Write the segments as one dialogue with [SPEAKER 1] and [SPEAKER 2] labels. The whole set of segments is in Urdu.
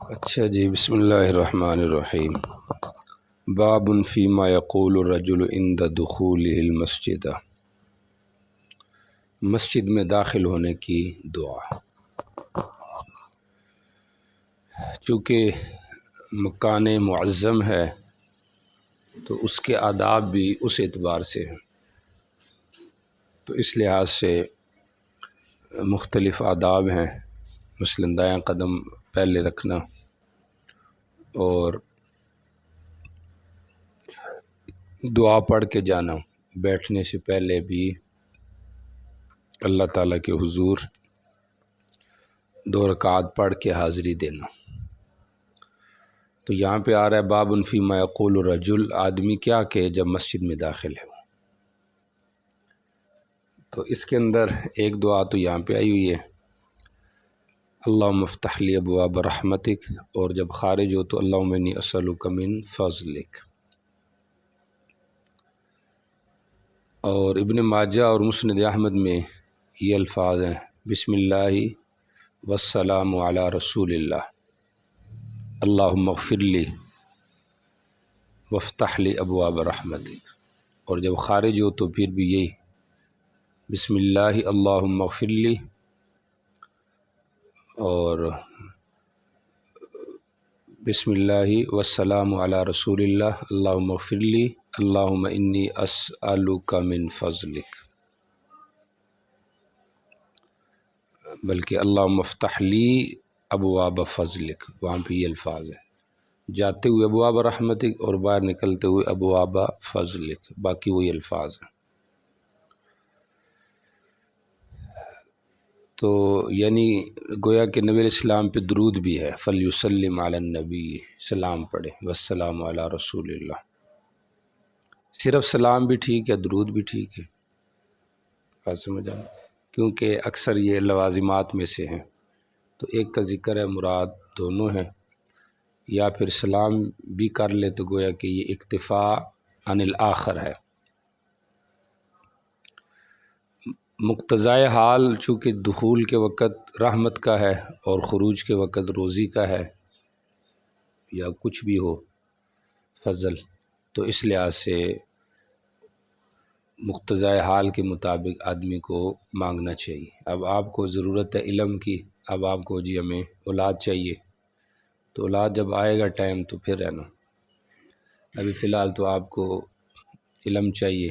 [SPEAKER 1] اچھا جی، بسم اللہ الرحمن الرحیم۔ باب فیما یقول الرجل عند دخوله المسجد، مسجد میں داخل ہونے کی دعا۔ چونکہ مکان معظم ہے تو اس کے آداب بھی اس اعتبار سے ہیں، تو اس لحاظ سے مختلف آداب ہیں، مثلاً دایاں قدم پہلے رکھنا اور دعا پڑھ کے جانا، بیٹھنے سے پہلے بھی اللہ تعالیٰ کے حضور 2 رکعات پڑھ کے حاضری دینا۔ تو یہاں پہ آ رہا ہے باب فیما یقول الرجل، آدمی کیا کہ جب مسجد میں داخل ہے، تو اس کے اندر ایک دعا تو یہاں پہ آئی ہوئی ہے، اللہم افتح لی ابواب رحمتک، اور جب خارج ہو تو اللہم انی اسألک من فضلک۔ اور ابن ماجہ اور مسند احمد میں یہ الفاظ ہیں، بسم اللہ والسلام علی رسول اللہ، اللہم اغفر لی وافتح لی ابواب رحمتک۔ اور جب خارج ہو تو پھر بھی یہی، بسم اللہ اللہم اغفر لی، اور بسم اللہ والسلام علی رسول اللہ، اللہم اغفر لی، اللہم انی اسألک من فضلک، بلکہ اللہم افتح لی ابواب فضلک، وہاں پہ یہ الفاظ ہے، جاتے ہوئے ابواب رحمتک اور باہر نکلتے ہوئے ابواب فضلک، باقی وہی الفاظ ہیں۔ تو یعنی گویا کہ نبی علیہ السلام پہ درود بھی ہے، فلیسلم علی النبی، سلام پڑھے، والسلام علی رسول اللہ، صرف سلام بھی ٹھیک ہے، درود بھی ٹھیک ہے، بات سمجھ آئے؟ کیونکہ اکثر یہ لوازمات میں سے ہیں، تو ایک کا ذکر ہے، مراد دونوں ہیں، یا پھر سلام بھی کر لے تو گویا کہ یہ اکتفاء عن الآخر ہے۔ مقتضائے حال چونکہ دخول کے وقت رحمت کا ہے اور خروج کے وقت روزی کا ہے، یا کچھ بھی ہو فضل، تو اس لحاظ سے مقتضائے حال کے مطابق آدمی کو مانگنا چاہیے۔ اب آپ کو ضرورت ہے علم کی، اب آپ کو جی ہمیں اولاد چاہیے، تو اولاد جب آئے گا ٹائم تو پھر ہے نا، ابھی فی الحال تو آپ کو علم چاہیے،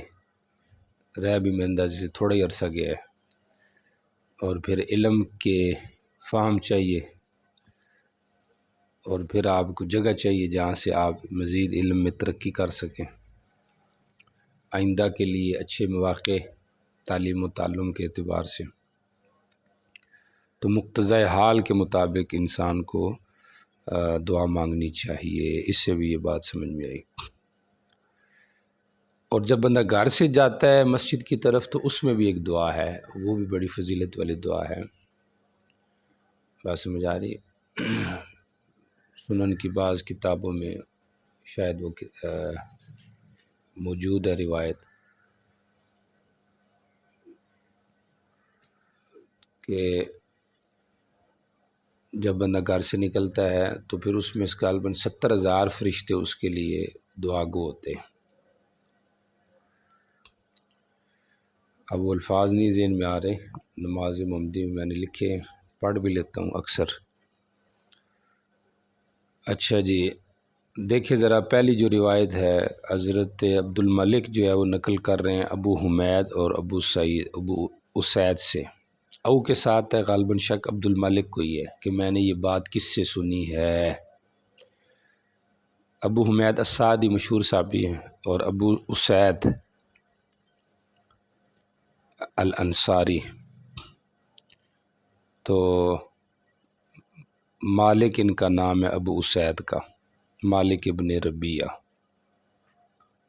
[SPEAKER 1] رہ بھی میں اندازے سے تھوڑا ہی عرصہ گیا ہے، اور پھر علم کے فہم چاہیے، اور پھر آپ کو جگہ چاہیے جہاں سے آپ مزید علم میں ترقی کر سکیں، آئندہ کے لیے اچھے مواقع تعلیم و تعلم کے اعتبار سے۔ تو مقتضائے حال کے مطابق انسان کو دعا مانگنی چاہیے، اس سے بھی یہ بات سمجھ میں آئی۔ اور جب بندہ گھر سے جاتا ہے مسجد کی طرف تو اس میں بھی ایک دعا ہے، وہ بھی بڑی فضیلت والی دعا ہے، بات سمجھ آ رہی ہے؟ سنن کی بعض کتابوں میں شاید وہ موجود ہے روایت کہ جب بندہ گھر سے نکلتا ہے تو پھر اس میں غالباً 70,000 فرشتے اس کے لیے دعا گو ہوتے ہیں۔ اب وہ الفاظ نہیں ذہن میں آ رہے، نماز محمدی میں نے لکھے، پڑھ بھی لیتا ہوں اکثر۔ اچھا جی، دیکھیں ذرا پہلی جو روایت ہے، حضرت عبد الملک جو ہے وہ نقل کر رہے ہیں ابو حمید اور ابو اسید سے، او کے ساتھ ہے، غالباً شک عبد الملک کو ہی ہے کہ میں نے یہ بات کس سے سنی ہے۔ ابو حمید الساعدی مشہور صحابی ہیں، اور ابو اسید الانصاری، تو مالک ان کا نام ہے ابو اسید کا، مالک ابن ربیہ،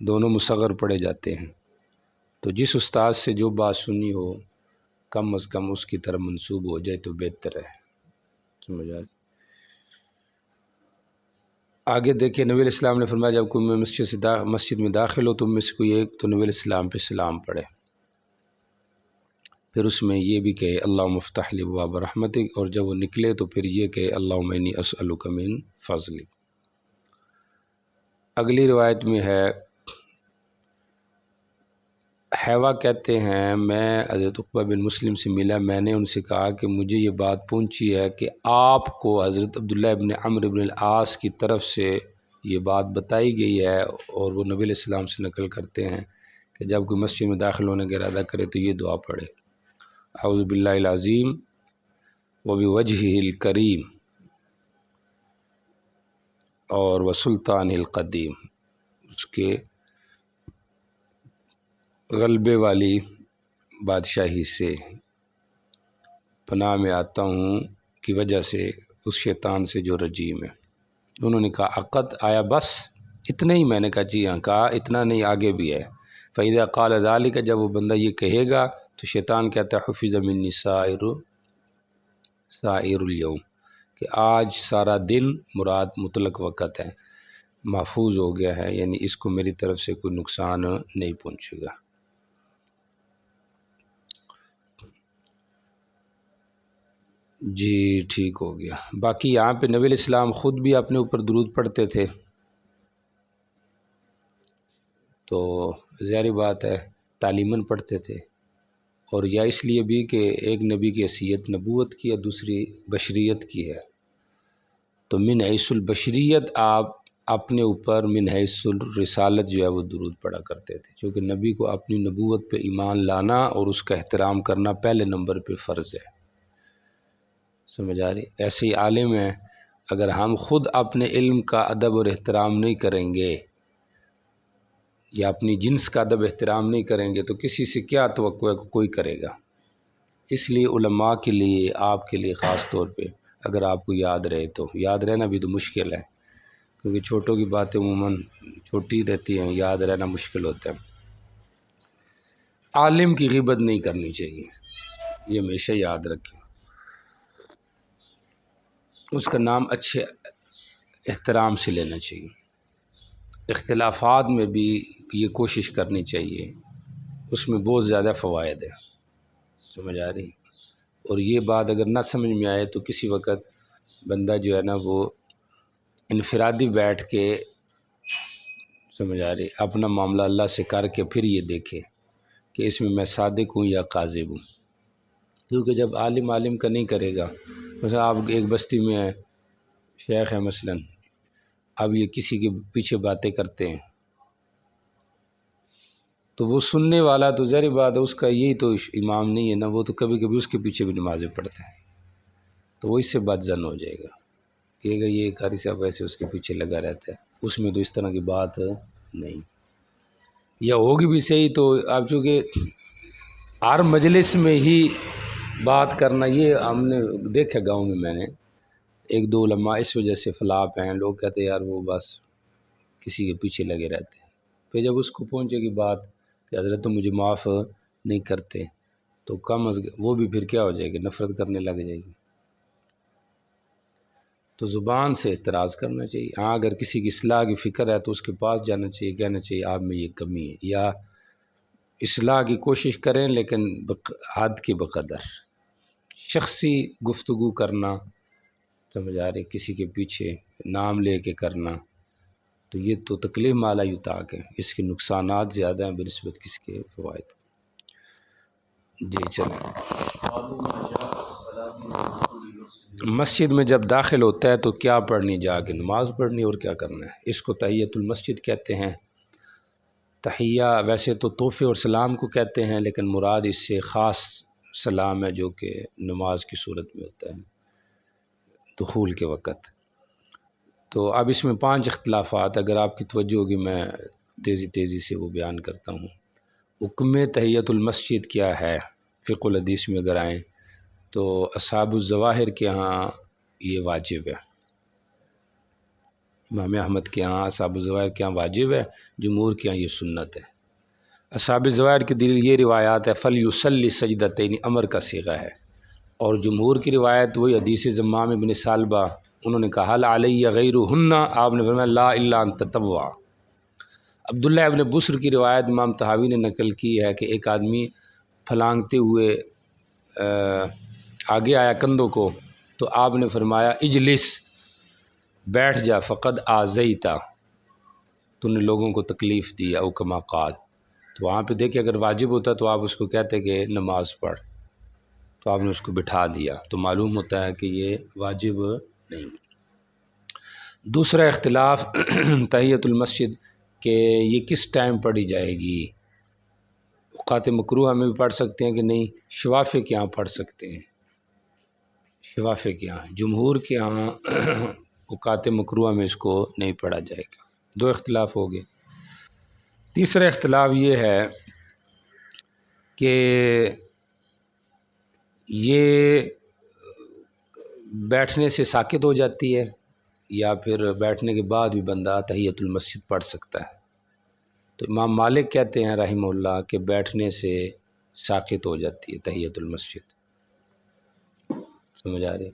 [SPEAKER 1] دونوں مصغر پڑھے جاتے ہیں، تو جس استاد سے جو بات سنی ہو کم از کم اس کی طرف منسوب ہو جائے تو بہتر ہے، سمجھ آ؟ آگے دیکھیں، نبی علیہ السلام نے فرمایا جب کوئی مسجد میں داخل ہو تو میں سے کوئی ایک تو نبی علیہ السلام پہ سلام پڑھے، پھر اس میں یہ بھی کہے اللہم افتح لی ابواب رحمتک، اور جب وہ نکلے تو پھر یہ کہے اللہم انی اسألک من فضلک۔ اگلی روایت میں ہے، حیوہ کہتے ہیں میں حضرت عقبہ بن مسلم سے ملا، میں نے ان سے کہا کہ مجھے یہ بات پہنچی ہے کہ آپ کو حضرت عبداللہ بن عمرو بن العاص کی طرف سے یہ بات بتائی گئی ہے، اور وہ نبی علیہ السلام سے نقل کرتے ہیں کہ جب کوئی مسجد میں داخل ہونے کا ارادہ کرے تو یہ دعا پڑھے، اعوذ باللہ العظیم وبوجہہ الکریم اور وسلطان القدیم، اس کے غلبے والی بادشاہی سے پناہ میں آتا ہوں کی وجہ سے اس شیطان سے جو رجیم ہے۔ انہوں نے کہا عقد آیا بس اتنا ہی؟ میں نے کہا جی ہاں۔ کہا اتنا نہیں، آگے بھی ہے۔ فَإِذَا قَالَ ذَلِكَ، جب وہ بندہ یہ کہے گا تو شیطان کہتا ہے حفظ منی سائر اليوم، کہ آج سارا دن مراد مطلق وقت ہے، محفوظ ہو گیا ہے، یعنی اس کو میری طرف سے کوئی نقصان نہیں پہنچے گا۔ جی ٹھیک ہو گیا۔ باقی یہاں پہ نبی علیہ السلام خود بھی اپنے اوپر درود پڑھتے تھے، تو ظاہر بات ہے تعلیماً پڑھتے تھے، اور یا اس لیے بھی کہ ایک نبی کی حیثیت نبوت کی ہے، دوسری بشریت کی ہے، تو من حیث البشریت آپ اپنے اوپر من حیث الرسالت جو ہے وہ درود پڑھا کرتے تھے، کیونکہ نبی کو اپنی نبوت پہ ایمان لانا اور اس کا احترام کرنا پہلے نمبر پہ فرض ہے، سمجھ آ رہی؟ ایسے ہی عالم ہے، اگر ہم خود اپنے علم کا ادب اور احترام نہیں کریں گے یا اپنی جنس کا ادب احترام نہیں کریں گے تو کسی سے کیا توقع ہے کہ کوئی کرے گا؟ اس لیے علماء کے لیے، آپ کے لیے خاص طور پہ اگر آپ کو یاد رہے تو، یاد رہنا بھی تو مشکل ہے کیونکہ چھوٹوں کی باتیں عموماً چھوٹی رہتی ہیں، یاد رہنا مشکل ہوتا ہے۔ عالم کی غیبت نہیں کرنی چاہیے، یہ ہمیشہ یاد رکھیں، اس کا نام اچھے احترام سے لینا چاہیے۔ اختلافات میں بھی یہ کوشش کرنی چاہیے، اس میں بہت زیادہ فوائد ہے، سمجھ آ رہی؟ اور یہ بات اگر نہ سمجھ میں آئے تو کسی وقت بندہ جو ہے نا وہ انفرادی بیٹھ کے، سمجھ آ رہی، اپنا معاملہ اللہ سے کر کے پھر یہ دیکھے کہ اس میں میں صادق ہوں یا کاذب ہوں، کیونکہ جب عالم کا نہیں کرے گا، مثلا آپ ایک بستی میں ہیں، شیخ ہے مثلاً، اب یہ کسی کے پیچھے باتیں کرتے ہیں تو وہ سننے والا تو ظاہر بات ہے اس کا یہی تو امام نہیں ہے نا، وہ تو کبھی کبھی اس کے پیچھے بھی نمازیں پڑھتا ہے، تو وہ اس سے بدظن ہو جائے گا، کہے گا یہ قاری صاحب ویسے اس کے پیچھے لگا رہتا ہے، اس میں تو اس طرح کی بات نہیں، یا ہوگی بھی صحیح تو آپ چونکہ ہر مجلس میں ہی بات کرنا، یہ ہم نے دیکھا گاؤں میں نے ایک دو علماء اس وجہ سے فلاپ ہیں، لوگ کہتے ہیں یار وہ بس کسی کے پیچھے لگے رہتے ہیں، پھر جب اس کو پہنچے گی بات کہ حضرت تو مجھے معاف نہیں کرتے تو کم از وہ بھی پھر کیا ہو جائے گی، نفرت کرنے لگ جائے گی، تو زبان سے اعتراض کرنا چاہیے۔ ہاں اگر کسی کی اصلاح کی فکر ہے تو اس کے پاس جانا چاہیے، کہنا چاہیے آپ میں یہ کمی ہے، یا اصلاح کی کوشش کریں لیکن حد کے بقدر، شخصی گفتگو کرنا، سمجھ آ رہی، کسی کے پیچھے نام لے کے کرنا تو یہ تو تکلیف مالا یطاق ہے، اس کے نقصانات زیادہ ہیں بنسبت کس کے فوائد۔ جی چلیں، مسجد میں جب داخل ہوتا ہے تو کیا پڑھنی، جا کے نماز پڑھنی، اور کیا کرنا ہے، اس کو تحیۃ المسجد کہتے ہیں۔ تحیہ ویسے تو تحفے اور سلام کو کہتے ہیں، لیکن مراد اس سے خاص سلام ہے جو کہ نماز کی صورت میں ہوتا ہے دخول کے وقت۔ تو اب اس میں 5 اختلافات، اگر آپ کی توجہ ہوگی میں تیزی سے وہ بیان کرتا ہوں۔ حکم تحیۃ المسجد کیا ہے، فقہ الحدیث میں اگر آئیں تو اصحاب الظواہر کے ہاں یہ واجب ہے، امام احمد کے ہاں، اصحاب الظواہر کے ہاں واجب ہے، جمہور کے ہاں یہ سنت ہے۔ اصحاب الظواہر کی دلیل یہ روایات ہے فَلْيُصَلِّ سَجْدَتَيْنِ، امر کا صیغہ ہے، اور جمہور کی روایت وہی حدیث زمام بن ثعلبہ، انہوں نے کہا حل علیہ غیرہن، آپ نے فرمایا لا الا ان تطوع۔ عبداللہ ابن بسر کی روایت امام طحاوی نے نقل کی ہے کہ ایک آدمی پھلانگتے ہوئے آگے آیا کندھوں کو، تو آپ نے فرمایا اجلس، بیٹھ جا، فقد آذیتا، تو نے لوگوں کو تکلیف دی، او کما قال۔ تو وہاں پہ دیکھیں اگر واجب ہوتا تو آپ اس کو کہتے کہ نماز پڑھ، تو آپ نے اس کو بٹھا دیا، تو معلوم ہوتا ہے کہ یہ واجب نہیں۔ دوسرا اختلاف تحیۃ المسجد کہ یہ کس ٹائم پڑھی جائے گی، اوقات مکروہ میں بھی پڑھ سکتے ہیں کہ نہیں، شوافے کے ہاں پڑھ سکتے ہیں، شوافے کے ہاں، جمہور کے ہاں اوقات مکروہ میں اس کو نہیں پڑھا جائے گا۔ دو اختلاف ہو گئے۔ تیسرا اختلاف یہ ہے کہ یہ بیٹھنے سے ساکت ہو جاتی ہے یا پھر بیٹھنے کے بعد بھی بندہ تحیۃ المسجد پڑھ سکتا ہے۔ تو امام مالک کہتے ہیں رحمہ اللہ کہ بیٹھنے سے ساکت ہو جاتی ہے تحیۃ المسجد، سمجھ آ رہی ہے۔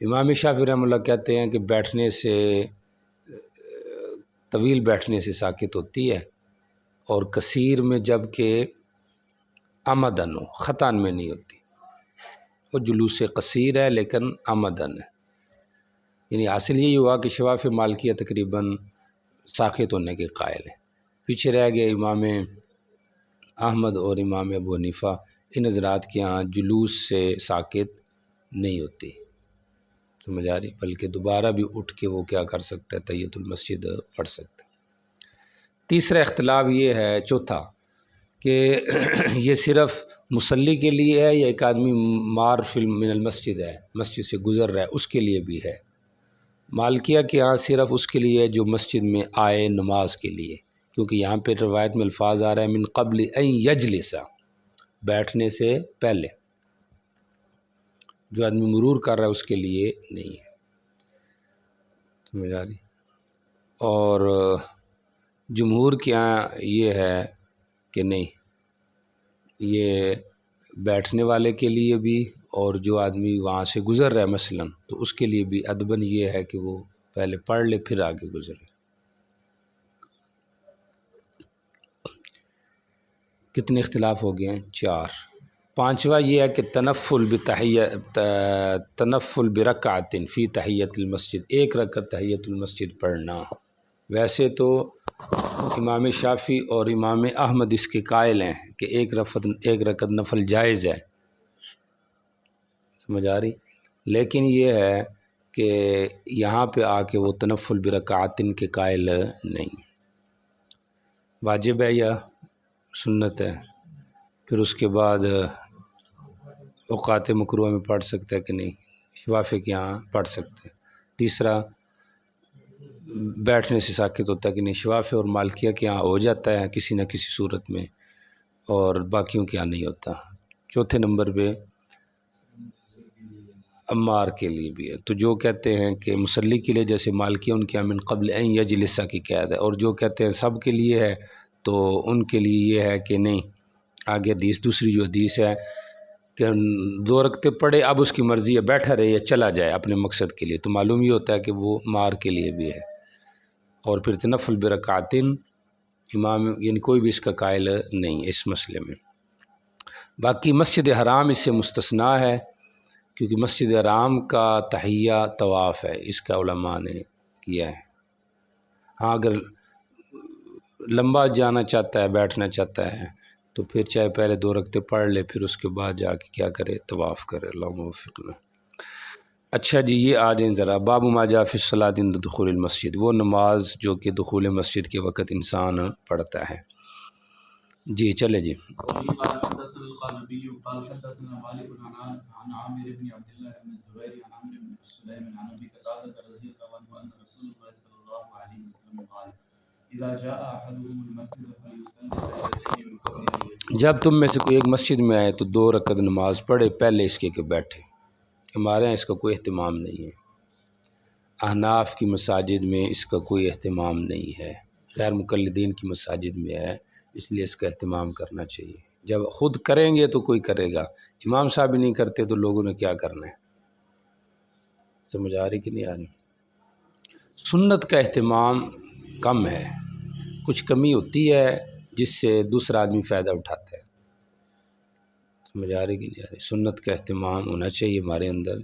[SPEAKER 1] امام شافعی رحمہ اللہ کہتے ہیں کہ بیٹھنے سے، طویل بیٹھنے سے ساکت ہوتی ہے، اور کثیر میں جب کہ آمدن ہو، خطان میں نہیں ہوتی، وہ جلوس قصیر ہے لیکن آمدن ہے، یعنی حاصل یہی ہوا کہ شواف مالکیہ تقریباً ساکت ہونے کے قائل ہیں۔ پیچھے رہ گئے امام احمد اور امام ابو حنیفہ، ان حضرات کے ہاں جلوس سے ساکت نہیں ہوتی، سمجھ آ رہی، بلکہ دوبارہ بھی اٹھ کے وہ کیا کر سکتا ہے، تحیۃ المسجد پڑھ سکتا ہے۔ تیسرا اختلاف یہ ہے، چوتھا، کہ یہ صرف مصلی کے لیے ہے یا ایک آدمی مار فلم من المسجد ہے، مسجد سے گزر رہا ہے، اس کے لیے بھی ہے۔ مالکیہ کے ہاں صرف اس کے لیے جو مسجد میں آئے نماز کے لیے، کیونکہ یہاں پہ روایت میں الفاظ آ رہا ہے من قبل ان یجلس، بیٹھنے سے پہلے، جو آدمی مرور کر رہا ہے اس کے لیے نہیں ہے، سمجھ آ رہی۔ اور جمہور کے یہاں یہ ہے کہ نہیں، یہ بیٹھنے والے کے لیے بھی، اور جو آدمی وہاں سے گزر رہا ہے مثلاً، تو اس کے لیے بھی ادباً یہ ہے کہ وہ پہلے پڑھ لے پھر آگے گزرے۔ کتنے اختلاف ہو گئے ہیں؟ 4۔ پانچواں یہ ہے کہ تنفل برکعت فی تحیۃ المسجد، ایک رکعت تحیۃ المسجد پڑھنا۔ ویسے تو امام شافعی اور امام احمد اس کے قائل ہیں کہ ایک رکعت نفل جائز ہے، سمجھ آ رہی، لیکن یہ ہے کہ یہاں پہ آ کے وہ تنفل برکعت کے قائل نہیں، واجب ہے یا سنت ہے، پھر اس کے بعد اوقات مکروہ میں پڑھ سکتا ہے کہ نہیں، شوافے کے یہاں پڑھ سکتے ہیں۔ تیسرا، بیٹھنے سے ساکت ہوتا ہے کہ نہیں، شوافے اور مالکیہ کے یہاں ہو جاتا ہے کسی نہ کسی صورت میں، اور باقیوں کے یہاں نہیں ہوتا۔ چوتھے نمبر پہ عمار کے لیے بھی ہے، تو جو کہتے ہیں کہ مصلی کے لیے جیسے مالکیہ ان کے یہاں من قبل ان یجلس کی قید ہے، اور جو کہتے ہیں سب کے لیے ہے تو ان کے لیے یہ ہے کہ نہیں، آگے حدیث، دوسری جو حدیث ہے کہ 2 رکعتیں پڑھے، اب اس کی مرضی ہے بیٹھا رہے یا چلا جائے اپنے مقصد کے لیے، تو معلوم یہ ہوتا ہے کہ وہ مار کے لیے بھی ہے۔ اور پھر تنفل برکعتن، امام یعنی کوئی بھی اس کا قائل نہیں اس مسئلے میں۔ باقی مسجد حرام اس سے مستثنیٰ ہے، کیونکہ مسجد حرام کا تحیہ طواف ہے، اس کا علماء نے کیا ہے۔ ہاں اگر لمبا جانا چاہتا ہے، بیٹھنا چاہتا ہے، تو پھر چاہے پہلے 2 رکعتیں پڑھ لے، پھر اس کے بعد جا کے کیا کرے، طواف کرے۔ اللہم وفقنا۔ اچھا جی، یہ آ جائیں ذرا، باب ما جاء فی الصلاۃ عند دخول المسجد، وہ نماز جو کہ دخول مسجد کے وقت انسان پڑھتا ہے۔ جی چلے جی۔ جب تم میں سے کوئی ایک مسجد میں آئے تو 2 رکعت نماز پڑھے پہلے اس کے کہ بیٹھے۔ ہمارے یہاں اس کا کوئی اہتمام نہیں ہے، احناف کی مساجد میں اس کا کوئی اہتمام نہیں ہے، غیر مقلدین کی مساجد میں ہے، اس لیے اس کا اہتمام کرنا چاہیے۔ جب خود کریں گے تو کوئی کرے گا، امام صاحب نہیں کرتے تو لوگوں نے کیا کرنا ہے، سمجھ آ رہی کہ نہیں آ رہی۔ سنت کا اہتمام کم ہے، کچھ کمی ہوتی ہے جس سے دوسرا آدمی فائدہ اٹھاتا ہے، سمجھ آ رہی کہ نہیں آ رہی؟ سنت کا اہتمام ہونا چاہیے ہمارے اندر،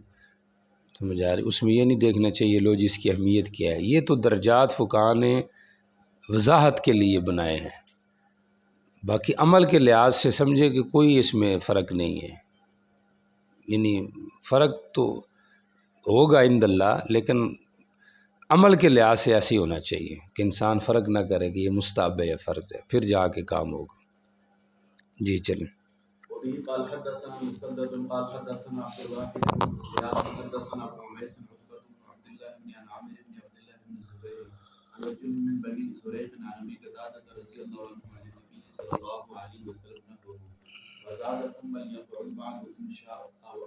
[SPEAKER 1] سمجھ آ رہی؟ اس میں یہ نہیں دیکھنا چاہیے لو جس کی اہمیت کیا ہے، یہ تو درجات فقہا نے وضاحت کے لیے بنائے ہیں، باقی عمل کے لحاظ سے سمجھے کہ کوئی اس میں فرق نہیں ہے، یعنی فرق تو ہوگا عند اللہ، لیکن عمل کے لحاظ سے ایسے ہی ہونا چاہیے کہ انسان فرق نہ کرے کہ یہ مستحب ہے یا فرض ہے، پھر جا کے کام ہوگا۔ جی چلیں۔
[SPEAKER 2] وبه قال حدثنا مسدد قال حدثنا عبد الواحد بن زياد حدثنا ابو عميس عقبة بن عبد الله بن عامر بن عبد الله بن الزبير عن رجل من بني زريق عن ابي قتادة رضي الله عنه عن النبي صلى الله عليه وسلم نحوه وزاد ثم ليقعد بعد ان شاء او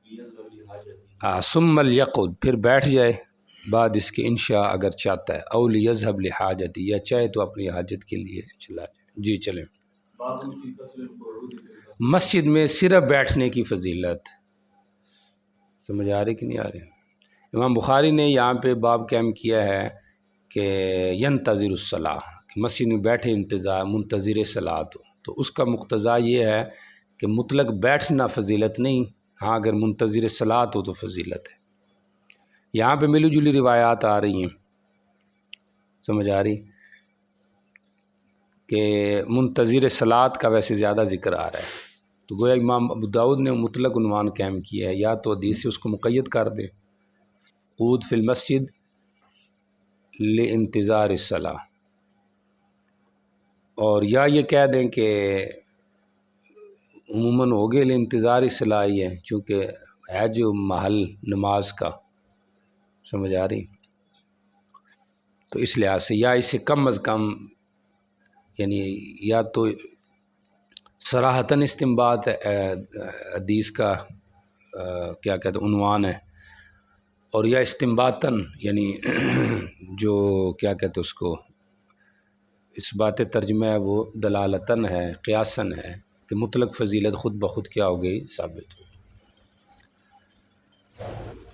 [SPEAKER 2] ليذهب لحاجته
[SPEAKER 1] ثم ليقعد، پھر بیٹھ جائے بعد اس کے انشاء اگر چاہتا ہے، او لیذهب لحاجتی، یا چاہے تو اپنی حاجت کے لیے چلا جائے۔ جی چلیں۔
[SPEAKER 2] باب في فصل القعود في المسجد،
[SPEAKER 1] مسجد میں صرف بیٹھنے کی فضیلت، سمجھ آ رہی کہ نہیں آ رہی؟ امام بخاری نے یہاں پہ باب قائم کیا ہے کہ ینتظر الصلاۃ، کہ مسجد میں بیٹھے انتظار منتظر صلاۃ ہو، تو اس کا مقتضا یہ ہے کہ مطلق بیٹھنا فضیلت نہیں، ہاں اگر منتظر صلاۃ ہو تو فضیلت ہے۔ یہاں پہ ملی جلی روایات آ رہی ہیں، سمجھ آ رہی کہ منتظر صلاۃ کا ویسے زیادہ ذکر آ رہا ہے، تو گویا امام ابو داؤد نے مطلق عنوان قائم کیا ہے، یا تو حدیث سے اس کو مقید کر دے قعود فی المسجد لانتظار الصلاۃ، اور یا یہ کہہ دیں کہ عموماً ہو گئے لانتظار الصلاۃ ہی ہے، چونکہ ہے جو محل نماز کا، سمجھ آ رہی، تو اس لحاظ سے یا اس سے کم از کم، یعنی یا تو صراحتاً استنباط حدیث کا کیا کہتے ہیں عنوان ہے، اور یا استنباطاً یعنی جو کیا کہتے اس کو اس بات ترجمہ ہے وہ دلالتاً ہے، قیاساً ہے کہ مطلق فضیلت خود بخود کیا ہو گئی ثابت ہو،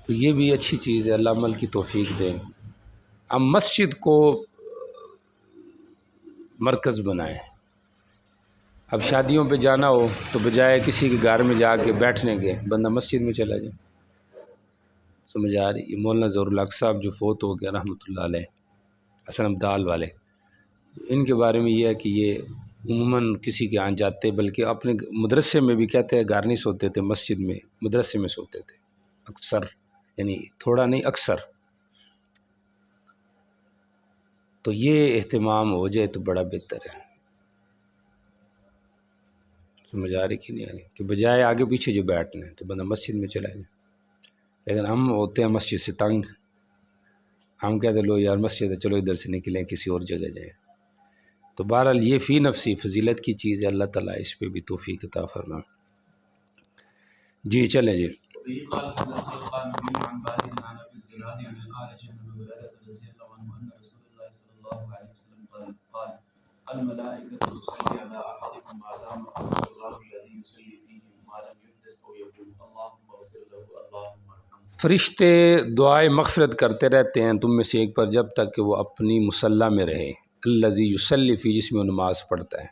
[SPEAKER 1] تو یہ بھی اچھی چیز ہے، اللہ عمل کی توفیق دے۔ اب مسجد کو مرکز بنائیں، اب شادیوں پہ جانا ہو تو بجائے کسی کے گھر میں جا کے بیٹھنے کے بندہ مسجد میں چلا جائے، سمجھ آ رہی؟ یہ مولانا ظہور الحق صاحب جو فوت ہو گیا رحمۃ اللہ علیہ، حسن ابدال والے، ان کے بارے میں یہ ہے کہ یہ عموماً کسی کے یہاں جاتے، بلکہ اپنے مدرسے میں بھی کہتے ہیں گھر نہیں سوتے تھے، مسجد میں مدرسے میں سوتے تھے اکثر، یعنی تھوڑا نہیں اکثر، تو یہ اہتمام ہو جائے تو بڑا بہتر ہے، سمجھ آ رہی کہ نہیں آ رہی؟ کہ بجائے آگے پیچھے جو بیٹھنے تو بندہ مسجد میں چلا جائے، لیکن ہم ہوتے ہیں مسجد سے تنگ، ہم کہتے لو یار مسجد ہے چلو ادھر سے نکلیں کسی اور جگہ جائیں، تو بہرحال یہ فی نفسی فضیلت کی چیز ہے، اللہ تعالیٰ اس پہ بھی توفیق عطا فرمائے۔ جی چلیں جی۔
[SPEAKER 2] وبه قال حدثنا القانبي عن بالد عن ابي الزناد عن الأعرج عن ابي هريرة رضي الله عنه ان رسول الله صلى الله عليه وسلم قال الملائكة تصلي على احدكم ما دام في مصلاه الذي يصلي فيه ما لم يحدث او يقول اللهم اغفر له اللهم ارحمه،
[SPEAKER 1] فرشتے دعائے مغفرت کرتے رہتے ہیں تم میں سے ایک پر جب تک کہ وہ اپنی مصلی میں رہے، الذی یصلی فی، جس میں وہ نماز پڑھتا ہے۔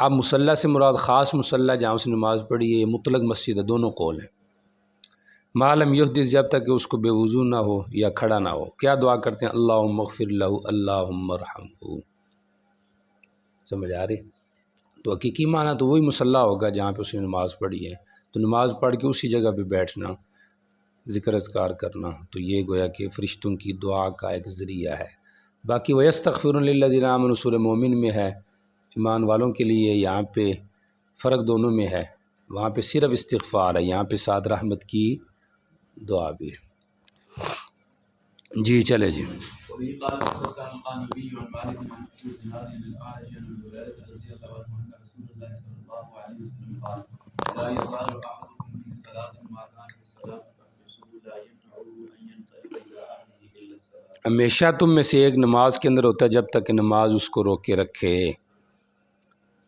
[SPEAKER 1] اب مصلی سے مراد خاص مصلی جہاں سے نماز پڑھی ہے، یہ مطلق مسجد ہے، دونوں قول ہیں۔ ما لم یحدث، جب تک کہ اس کو بے وضو نہ ہو یا کھڑا نہ ہو، کیا دعا کرتے ہیں؟ اللہم اغفر لہ اللہم ارحمہ، سمجھ آ رہی؟ تو حقیقی معنی تو وہی مصلی ہوگا جہاں پہ اس نے نماز پڑھی ہے، تو نماز پڑھ کے اسی جگہ پہ بیٹھنا، ذکر اذکار کرنا، تو یہ گویا کہ فرشتوں کی دعا کا ایک ذریعہ ہے۔ باقی وَيَسْتَغْفِرُونَ لِلَّذِينَ آمَنُوا سورہ مومن میں ہے، ایمان والوں کے لیے، یہاں پہ فرق دونوں میں ہے، وہاں پہ صرف استغفار ہے، یہاں پہ ساتھ رحمت کی دعا بھی ہے۔ جی چلے جی۔
[SPEAKER 2] وبه قال حدثنا القانبي عن بالد عن ابي الزناد عن الأعرج عن ابي هريرة رضي الله عنه ان رسول الله صلى الله عليه وسلم قال لا يزال احدكم في صلاة ما كان في الصلاة فاحرصوا لا يمنعه ان ينطلق الى اهله الا الصلاة،
[SPEAKER 1] ہمیشہ تم میں سے ایک نماز کے اندر ہوتا ہے جب تک کہ نماز اس کو روکے رکھے،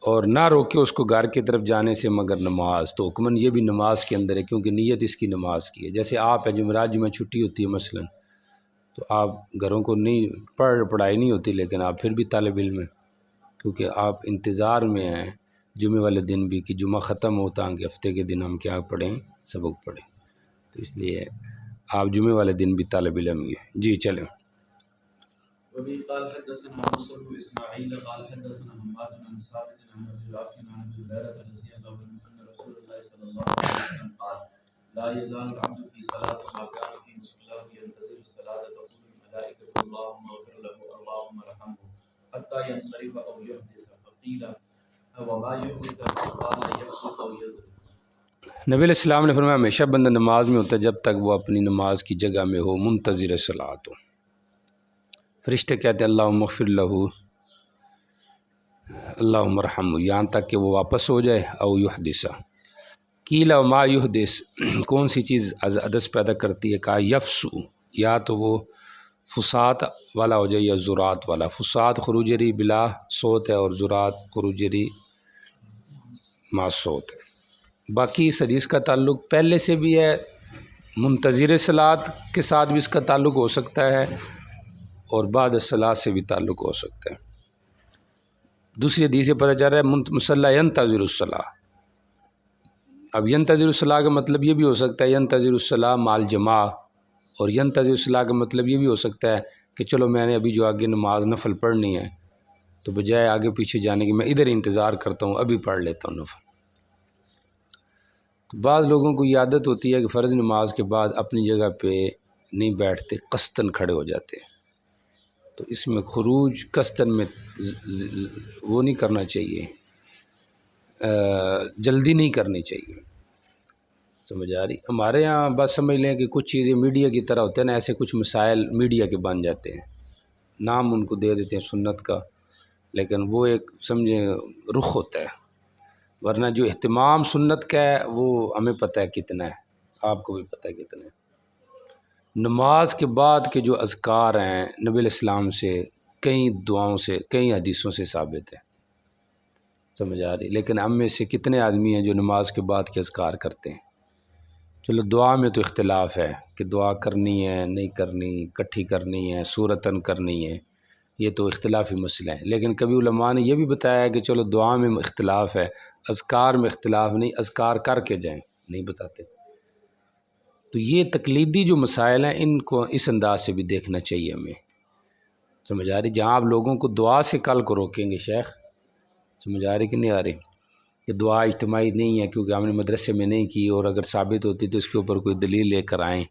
[SPEAKER 1] اور نہ روکے اس کو گھر کی طرف جانے سے مگر نماز، تو حکماً یہ بھی نماز کے اندر ہے کیونکہ نیت اس کی نماز کی ہے۔ جیسے آپ ہے جمعرات جمعہ چھٹی ہوتی ہے مثلاً، تو آپ گھروں کو نہیں پڑھائی نہیں ہوتی، لیکن آپ پھر بھی طالب علم ہیں کیونکہ آپ انتظار میں ہیں جمعے والے دن بھی کہ جمعہ ختم ہوتا ہے کہ ہفتے کے دن ہم کیا پڑھیں، سبق پڑھیں، تو اس لیے آپ جمعے والے دن بھی طالب علم ہی ہیں۔ جی چلیں۔
[SPEAKER 2] وبه قال حدثنا موسى بن اسماعيل قال حدثنا حماد بن ثابت عن ابي رافع عن ابي هريره رضي الله عنه ان رسول الله صلى الله عليه وسلم قال لا يزال العبد في صلاه ما كان في مصلاه ينتظر الصلاه تقول الملائكه اللهم اغفر له اللهم ارحمه حتى ينصرف او يحدث فقيل وما يحدث قال يفسق او يزرع۔
[SPEAKER 1] نبی علیہ السلام نے فرمایا ہمیشہ بندہ نماز میں ہوتا ہے جب تک وہ اپنی نماز کی جگہ میں ہو، منتظر صلاۃ ہو۔ فرشتے کہتے ہیں اللہم اغفر لہ، اللہم ارحمہ، یہاں تک کہ وہ واپس ہو جائے، او یحدث، قیل ما یحدث، کون سی چیز حدث پیدا کرتی ہے؟ کہا یفسو، یا تو وہ فسات والا ہو جائے یا زرات والا۔ فسات خروج ری بلا صوت ہے اور زرات خروج ری ما صوت ہے۔ باقی اس حدیث کا تعلق پہلے سے بھی ہے، منتظر صلاۃ کے ساتھ بھی اس کا تعلق ہو سکتا ہے اور بعد الصلاۃ سے بھی تعلق ہو سکتا ہے۔ دوسری حدیث سے پتہ چل رہا ہے مصلی ینتظر الصلاۃ۔ اب ینتظر الصلاۃ کا مطلب یہ بھی ہو سکتا ہے ینتظر الصلاۃ مال جماع، اور ینتظر الصلاۃ کا مطلب یہ بھی ہو سکتا ہے کہ چلو میں نے ابھی جو آگے نماز نفل پڑھنی ہے تو بجائے آگے پیچھے جانے کی میں ادھر ہی انتظار کرتا ہوں، ابھی پڑھ لیتا ہوں نفل۔ تو بعض لوگوں کو یہ عادت ہوتی ہے کہ فرض نماز کے بعد اپنی جگہ پہ نہیں بیٹھتے، قصداً کھڑے ہو جاتے ہیں، تو اس میں خروج قصداً میں وہ نہیں کرنا چاہیے، جلدی نہیں کرنی چاہیے۔ سمجھ آ رہی؟ ہمارے ہاں بس سمجھ لیں کہ کچھ چیزیں میڈیا کی طرح ہوتے ہیں نا، ایسے کچھ مسائل میڈیا کے بن جاتے ہیں، نام ان کو دے دیتے ہیں سنت کا، لیکن وہ ایک سمجھیں رخ ہوتا ہے، ورنہ جو اہتمام سنت کا ہے وہ ہمیں پتہ ہے کتنا ہے، آپ کو بھی پتہ ہے کتنا ہے۔ نماز کے بعد کے جو اذکار ہیں نبی علیہ السلام سے کئی دعاؤں سے، کئی حدیثوں سے ثابت ہے، سمجھ آ رہی؟ لیکن ہم میں سے کتنے آدمی ہیں جو نماز کے بعد کے اذکار کرتے ہیں؟ چلو دعا میں تو اختلاف ہے کہ دعا کرنی ہے نہیں کرنی، کٹھی کرنی ہے، صورتاً کرنی ہے، یہ تو اختلافی مسئلہ ہے، لیکن کبھی علماء نے یہ بھی بتایا ہے کہ چلو دعا میں اختلاف ہے، اذکار میں اختلاف نہیں، اذکار کر کے جائیں، نہیں بتاتے۔ تو یہ تقلیدی جو مسائل ہیں ان کو اس انداز سے بھی دیکھنا چاہیے ہمیں، سمجھ آ رہی؟ جہاں آپ لوگوں کو دعا سے کل کو روکیں گے شیخ، سمجھ آ رہی کہ نہیں آ رہی؟ کہ دعا اجتماعی نہیں ہے کیونکہ ہم نے مدرسے میں نہیں کی، اور اگر ثابت ہوتی تو اس کے اوپر کوئی دلیل لے کر آئیں،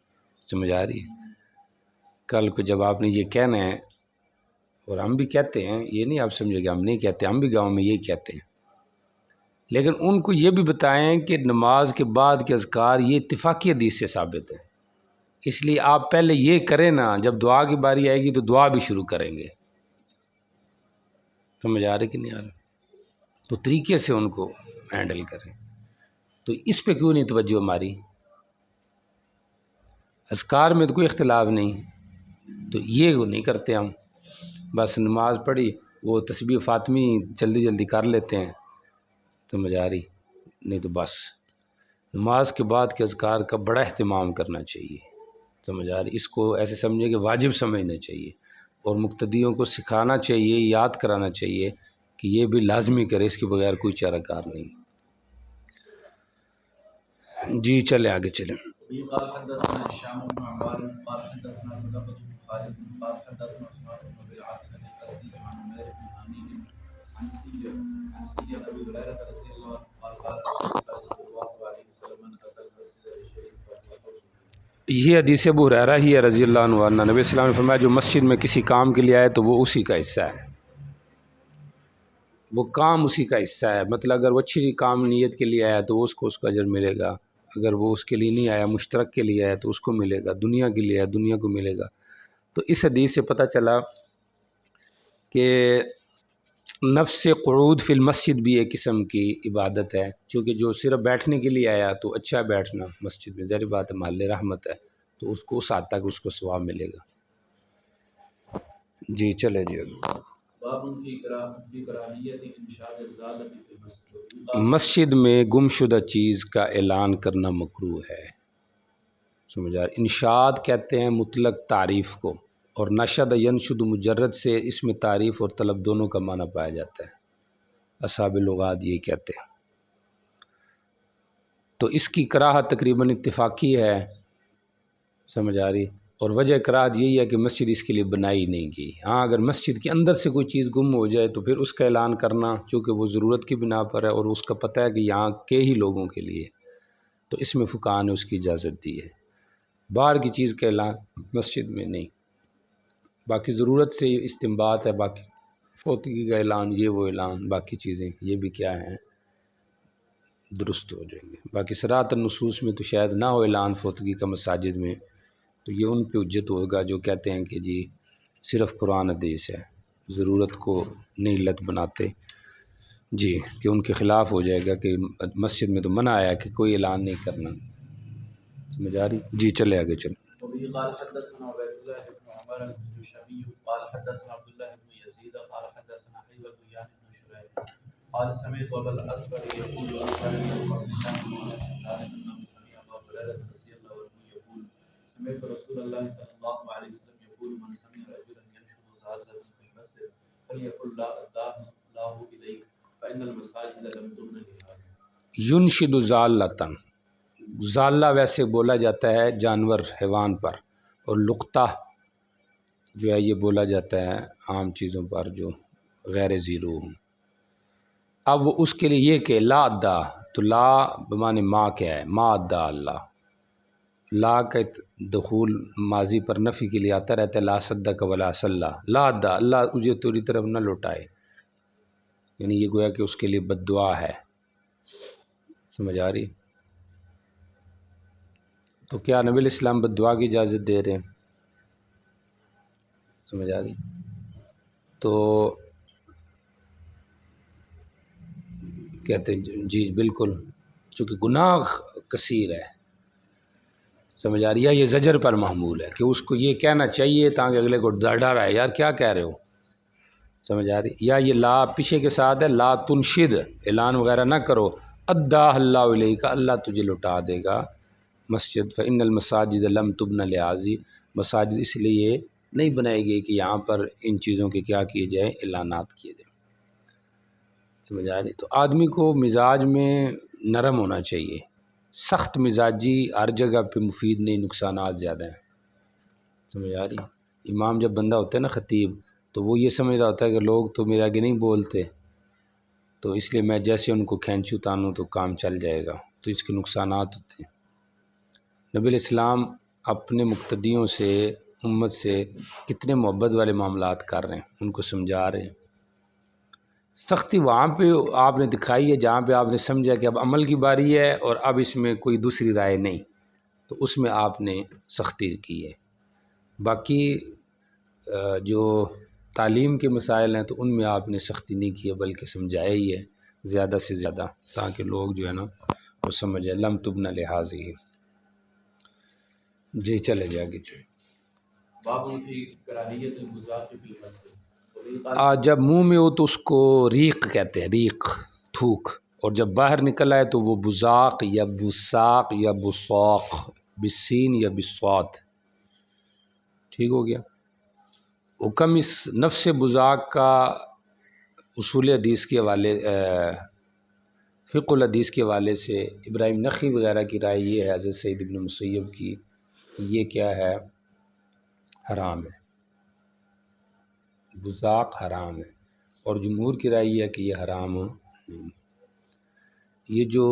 [SPEAKER 1] سمجھ آ رہی ہے؟ کل کو جب آپ نے یہ کہنا ہے، اور ہم بھی کہتے ہیں، یہ نہیں آپ سمجھے گا ہم نہیں کہتے، ہم بھی گاؤں میں یہی کہتے ہیں، لیکن ان کو یہ بھی بتائیں کہ نماز کے بعد کے اذکار یہ اتفاقی حدیث سے ثابت ہے، اس لیے آپ پہلے یہ کریں نا، جب دعا کی باری آئے گی تو دعا بھی شروع کریں گے، سمجھ آ رہی کہ نہیں آ رہی؟ تو طریقے سے ان کو ہینڈل کریں۔ تو اس پہ کیوں نہیں توجہ ہماری؟ اذکار میں تو کوئی اختلاف نہیں، تو یہ وہ نہیں کرتے ہم، بس نماز پڑھی وہ تسبیح فاطمی جلدی جلدی کر لیتے ہیں، سمجھ آ رہی؟ نہیں تو بس نماز کے بعد کے اذکار کا بڑا اہتمام کرنا چاہیے، سمجھ آ رہی؟ اس کو ایسے سمجھے کہ واجب سمجھنا چاہیے، اور مقتدیوں کو سکھانا چاہیے، یاد کرانا چاہیے کہ یہ بھی لازمی کرے، اس کے بغیر کوئی چارہ کار نہیں۔ جی چلے آگے چلیں۔
[SPEAKER 2] قال حدثنا هشام بن عمار قال حدثنا صدقة بن خالد قال حدثنا عثمان بن ابي العاص القصدي عن عمير بن هاني عن سيدي ابي هريرة رضي الله عنه قال قال رسول الله صلى الله عليه وسلم من اتى المسجد لشيء فهو حوزه۔
[SPEAKER 1] یہ حدیث ابو ہریرہ ہی ہے رضی اللہ عنہ، نبی صلی اللہ علیہ وسلم نے فرمایا جو مسجد میں کسی کام کے لیے آئے تو وہ اسی کا حصہ ہے، وہ کام اسی کا حصہ ہے، مطلب اگر وہ اچھی کام نیت کے لیے آیا تو وہ اس کو اجر ملے گا، اگر وہ اس کے لیے نہیں آیا، مشترک کے لیے آیا تو اس کو ملے گا، دنیا کے لیے آیا دنیا کو ملے گا۔ تو اس حدیث سے پتہ چلا کہ نفس قعود فی المسجد بھی ایک قسم کی عبادت ہے، چونکہ جو صرف بیٹھنے کے لیے آیا تو اچھا بیٹھنا مسجد میں، ظاہر بات ہے محل رحمت ہے، تو اس کو اس حد تک اس کو ثواب ملے گا۔ جی چلے جی۔
[SPEAKER 2] باب في كراهية انشاد الزالة في المسجد۔
[SPEAKER 1] مسجد میں گم شدہ چیز کا اعلان کرنا مکروہ ہے، سمجھا؟ انشاد کہتے ہیں مطلق تعریف کو، اور نشد ینشد مجرد سے اس میں تعریف اور طلب دونوں کا معنی پایا جاتا ہے، اصحاب لغات یہ کہتے ہیں۔ تو اس کی کراہت تقریباً اتفاقی ہے، سمجھ آ رہی، اور وجہ کراہت یہی ہے کہ مسجد اس کے لیے بنائی نہیں گئی۔ ہاں اگر مسجد کے اندر سے کوئی چیز گم ہو جائے تو پھر اس کا اعلان کرنا، چونکہ وہ ضرورت کی بنا پر ہے اور اس کا پتہ ہے کہ یہاں کے ہی لوگوں کے لیے، تو اس میں فقہاء نے اس کی اجازت دی ہے۔ باہر کی چیز کا اعلان مسجد میں نہیں، باقی ضرورت سے استنباط ہے، باقی فوتگی کا اعلان، یہ وہ اعلان، باقی چیزیں یہ بھی کیا ہیں، درست ہو جائیں گے۔ باقی صراط النصوص میں تو شاید نہ ہو اعلان فوتگی کا مساجد میں، تو یہ ان پہ حجت ہوگا جو کہتے ہیں کہ جی صرف قرآن حدیث ہے، ضرورت کو نہیں علت بناتے، جی کہ ان کے خلاف ہو جائے گا کہ مسجد میں تو منع آیا کہ کوئی اعلان نہیں کرنا، سمجھ آ رہی؟ جی چلے آگے چلیں۔
[SPEAKER 2] وبه قال حدثنا عبيد الله بن عمر الجشمي قال حدثنا عبد الله بن يزيد قال حدثنا حيوة بن شريح قال سمعت ابا الاسود يقول اخبرني ابو عبد الله بن شداد انه سمع ابا هريره رضي الله عنه يقول سمعت رسول الله صلى الله عليه وسلم يقول من سمع رجلا ينشد زادة في المسجد فليقل لا اداه الله اليك فان المساجد لم تبن لهذا۔
[SPEAKER 1] ينشد زالتن، زالہ ویسے بولا جاتا ہے جانور حیوان پر، اور لقطہ جو ہے یہ بولا جاتا ہے عام چیزوں پر جو غیر ذی روح۔ اب وہ اس کے لیے یہ کہ لا ادا، تو لا بمعنی ما کیا ہے، ما ادا اللہ، لا کا دخول ماضی پر نفی کے لیے آتا رہتا ہے، لا صدق ولا صلی، لا ادا اللہ تجھے تیری طرف نہ لوٹائے، یعنی یہ گویا کہ اس کے لیے بد دعا ہے، سمجھ آ رہی؟ تو کیا نبی علیہ السلام بد دعا کی اجازت دے رہے ہیں؟ سمجھ آ رہی؟ تو کہتے ہیں جی بالکل، چونکہ گناہ کثیر ہے، سمجھ آ رہی ہے، یہ زجر پر محمول ہے کہ اس کو یہ کہنا چاہیے تاکہ اگلے کو ڈر آئے، یار کیا کہہ رہے ہو، سمجھ آ رہی؟ یا یہ لا پیچھے کے ساتھ ہے، لا تنشد، اعلان وغیرہ نہ کرو، ادا اللہ علیہ کا، اللہ تجھے لوٹا دے گا مسجد، فإن المساجد لم تبن لہذی، مساجد اس لیے نہیں بنائی گئی کہ یہاں پر ان چیزوں کے کیا کیے جائیں، اعلانات کیے جائیں، سمجھ آ رہی؟ تو آدمی کو مزاج میں نرم ہونا چاہیے، سخت مزاجی ہر جگہ پہ مفید نہیں، نقصانات زیادہ ہیں، سمجھ آ رہی؟ امام جب بندہ ہوتا ہے نا خطیب، تو وہ یہ سمجھ رہا ہوتا ہے کہ لوگ تو میرے آگے نہیں بولتے، تو اس لیے میں جیسے ان کو کھینچوں تانوں تو کام چل جائے گا، تو اس کے نقصانات ہوتے ہیں۔ نبی علیہ السلام اپنے مقتدیوں سے، امت سے کتنے محبت والے معاملات کر رہے ہیں، ان کو سمجھا رہے ہیں۔ سختی وہاں پہ آپ نے دکھائی ہے جہاں پہ آپ نے سمجھا کہ اب عمل کی باری ہے اور اب اس میں کوئی دوسری رائے نہیں، تو اس میں آپ نے سختی کی ہے۔ باقی جو تعلیم کے مسائل ہیں تو ان میں آپ نے سختی نہیں کی ہے، بلکہ سمجھایا ہی ہے زیادہ سے زیادہ، تاکہ لوگ جو ہے نا وہ سمجھیں، لم تبن لہذی۔ جی چلے جائے گی چلے۔
[SPEAKER 2] باب فی کراہیت البزاق فی المسجد۔
[SPEAKER 1] جب منہ میں ہو تو اس کو ریق کہتے ہیں، ریق، تھوک، اور جب باہر نکل آئے تو وہ بزاق یا بساق یا بساق، بالسین یا بالصاد، ٹھیک ہو گیا۔ حکم اس نفس بزاق کا اصول حدیث کے حوالے، فقہ الحدیث کے حوالے سے ابراہیم نخعی وغیرہ کی رائے یہ ہے، حضرت سعید بن مسیب کی، کہ یہ کیا ہے، حرام ہے، بزاق حرام ہے، اور جمہور کی رائے یہ ہے کہ یہ حرام نہیں۔ یہ جو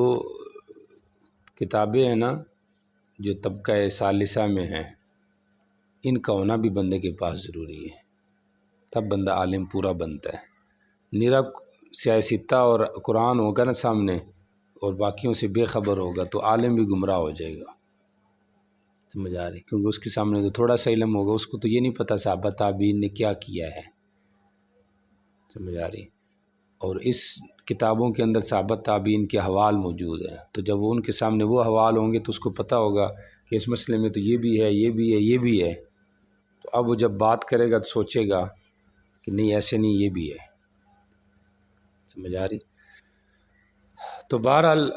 [SPEAKER 1] کتابیں ہیں نا جو طبقہ ثالثہ میں ہیں، ان کا ہونا بھی بندے کے پاس ضروری ہے، تب بندہ عالم پورا بنتا ہے۔ نرا سیاستہ اور قرآن ہوگا نا سامنے اور باقیوں سے بے خبر ہوگا تو عالم بھی گمراہ ہو جائے گا، سمجھ آ رہی؟ کیونکہ اس کے سامنے تو تھوڑا سا علم ہوگا، اس کو تو یہ نہیں پتہ صحابہ تابعین نے کیا کیا ہے، سمجھ آ رہی؟ اور اس کتابوں کے اندر صحابہ تابعین کے حوال موجود ہیں، تو جب وہ ان کے سامنے وہ حوال ہوں گے تو اس کو پتہ ہوگا کہ اس مسئلے میں تو یہ بھی ہے، یہ بھی ہے، یہ بھی ہے، تو اب وہ جب بات کرے گا تو سوچے گا کہ نہیں ایسے نہیں، یہ بھی ہے، سمجھ آ رہی؟ تو بہرحال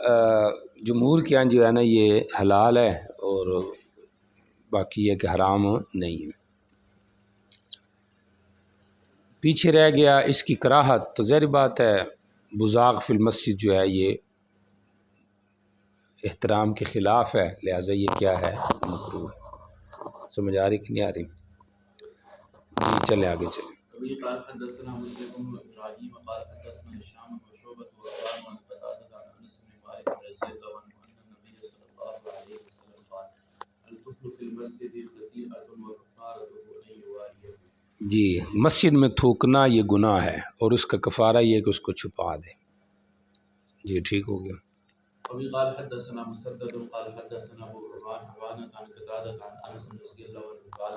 [SPEAKER 1] جمہور کے یہاں جو ہے نا یہ حلال ہے، اور باقی یہ کہ حرام نہیں ہے۔ پیچھے رہ گیا اس کی کراہت، تو ظاہر بات ہے بزاق فی المسجد جو ہے یہ احترام کے خلاف ہے، لہٰذا یہ کیا ہے؟ مکروہ ہے۔ سمجھ آ رہی کہ نہیں آ رہی؟ جی چلے آگے چلیں۔
[SPEAKER 2] وبه قال حدثنا مسلم بن ابراهيم قال حدثنا هشام وشعبة وقال عن قتادة عن انس بن مالك رضي الله عنه ان النبي صلى الله عليه وسلم قال الطفل في المسجد خطيئة وكفارته ان يواريه۔
[SPEAKER 1] جی مسجد میں تھوکنا یہ گناہ ہے اور اس کا کفارہ یہ کہ اس کو چھپا دے۔ جی ٹھیک ہو گیا۔
[SPEAKER 2] وبه قال حدثنا مسدد قال حدثنا ابو عوانة عن قتادة عن انس رضي الله عنه قال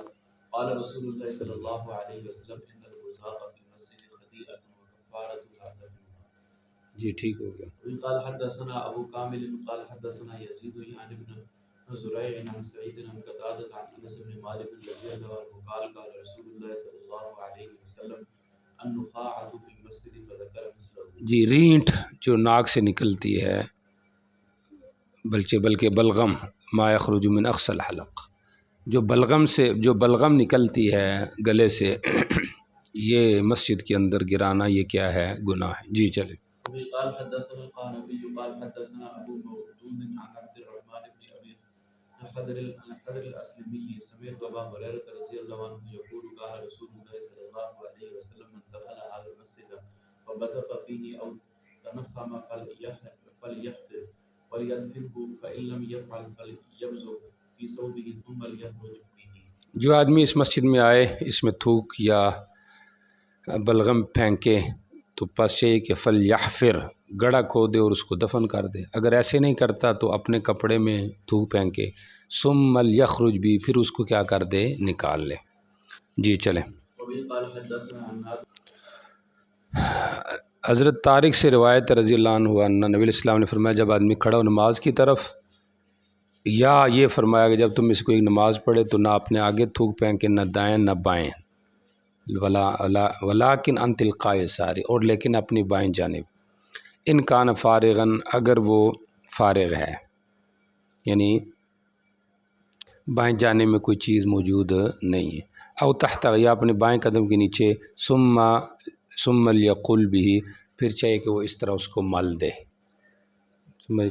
[SPEAKER 2] قال رسول الله صلى الله عليه وسلم ان البزاق في المسجد خطيئة وكفارتها دفنها۔
[SPEAKER 1] جی ٹھیک ہو گیا۔
[SPEAKER 2] وبه قال حدثنا ابو كامل قال حدثنا يزيد يعني ابن زريع عن سعيد عن قتادة عن انس بن مالك رضي الله عنه قال قال رسول الله صلى الله عليه وسلم النخاعة في المسجد فذكر مثله۔
[SPEAKER 1] جی رینٹ جو ناک سے نکلتی ہے، بلکہ بلغم ما یخرج من اقصى الحلق، جو بلغم نکلتی ہے گلے سے یہ مسجد کے اندر گرانا یہ کیا ہے؟ گناہ ہے۔ جی چلے۔
[SPEAKER 2] قال حدثنا القانبي قال حدثنا ابو مودود عن عبد الرحمن بن ابي حضر الاسلمي سمعت ابا هريره رضي الله عنه يقول قال رسول الله صلى الله عليه وسلم من دخل على المسجد فبصق فيه او تنخم فليحفر وليدفنه فان لم يفعل فليبزق في ثوبه ثم ليخرج به۔
[SPEAKER 1] جو آدمی اس مسجد میں آئے، اس میں تھوک یا بلغم پھینکے تو پس چاہیے کہ فلیحفر، گڑھا کھودے اور اس کو دفن کر دے۔ اگر ایسے نہیں کرتا تو اپنے کپڑے میں تھوک پھینکے، ثم لیخرج بھی، پھر اس کو کیا کر دے؟ نکال لے۔ جی چلیں۔ حضرت طارق سے روایت رضی اللہ عنہ نبی علیہ السلام نے فرمایا جب آدمی کھڑا ہو نماز کی طرف، یا یہ فرمایا کہ جب تم اس کو ایک نماز پڑھے تو نہ اپنے آگے تھوک پھینکے، نہ دائیں نہ بائیں، ولیکن ان تلقاء یساری، اور لیکن اپنی بائیں جانب، ان کان فارغن، اگر وہ فارغ ہے، یعنی بائیں جانب میں کوئی چیز موجود نہیں ہے، او تحت، یا اپنے بائیں قدم کے نیچے، ثم لیقل بھی، پھر چاہیے کہ وہ اس طرح اس کو مل دے۔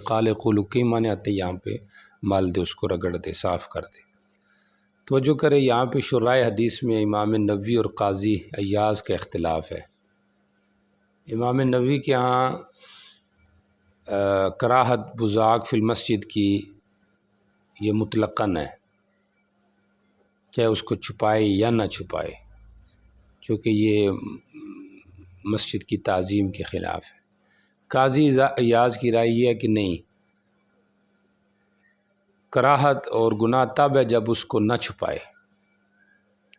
[SPEAKER 1] قال یقول کی معنی آتے یہاں پہ مل دے، اس کو رگڑ دے، صاف کر دے۔ توجہ کرے یہاں پہ شرائع حدیث میں امام نووی اور قاضی ایاز کا اختلاف ہے۔ امام نووی کے ہاں کراہت بزاق فی المسجد کی یہ مطلقاً ہے، چاہے اس کو چھپائے یا نہ چھپائے، چونکہ یہ مسجد کی تعظیم کے خلاف ہے۔ قاضی ایاز کی رائے یہ ہے کہ نہیں، کراہت اور گناہ تب ہے جب اس کو نہ چھپائے،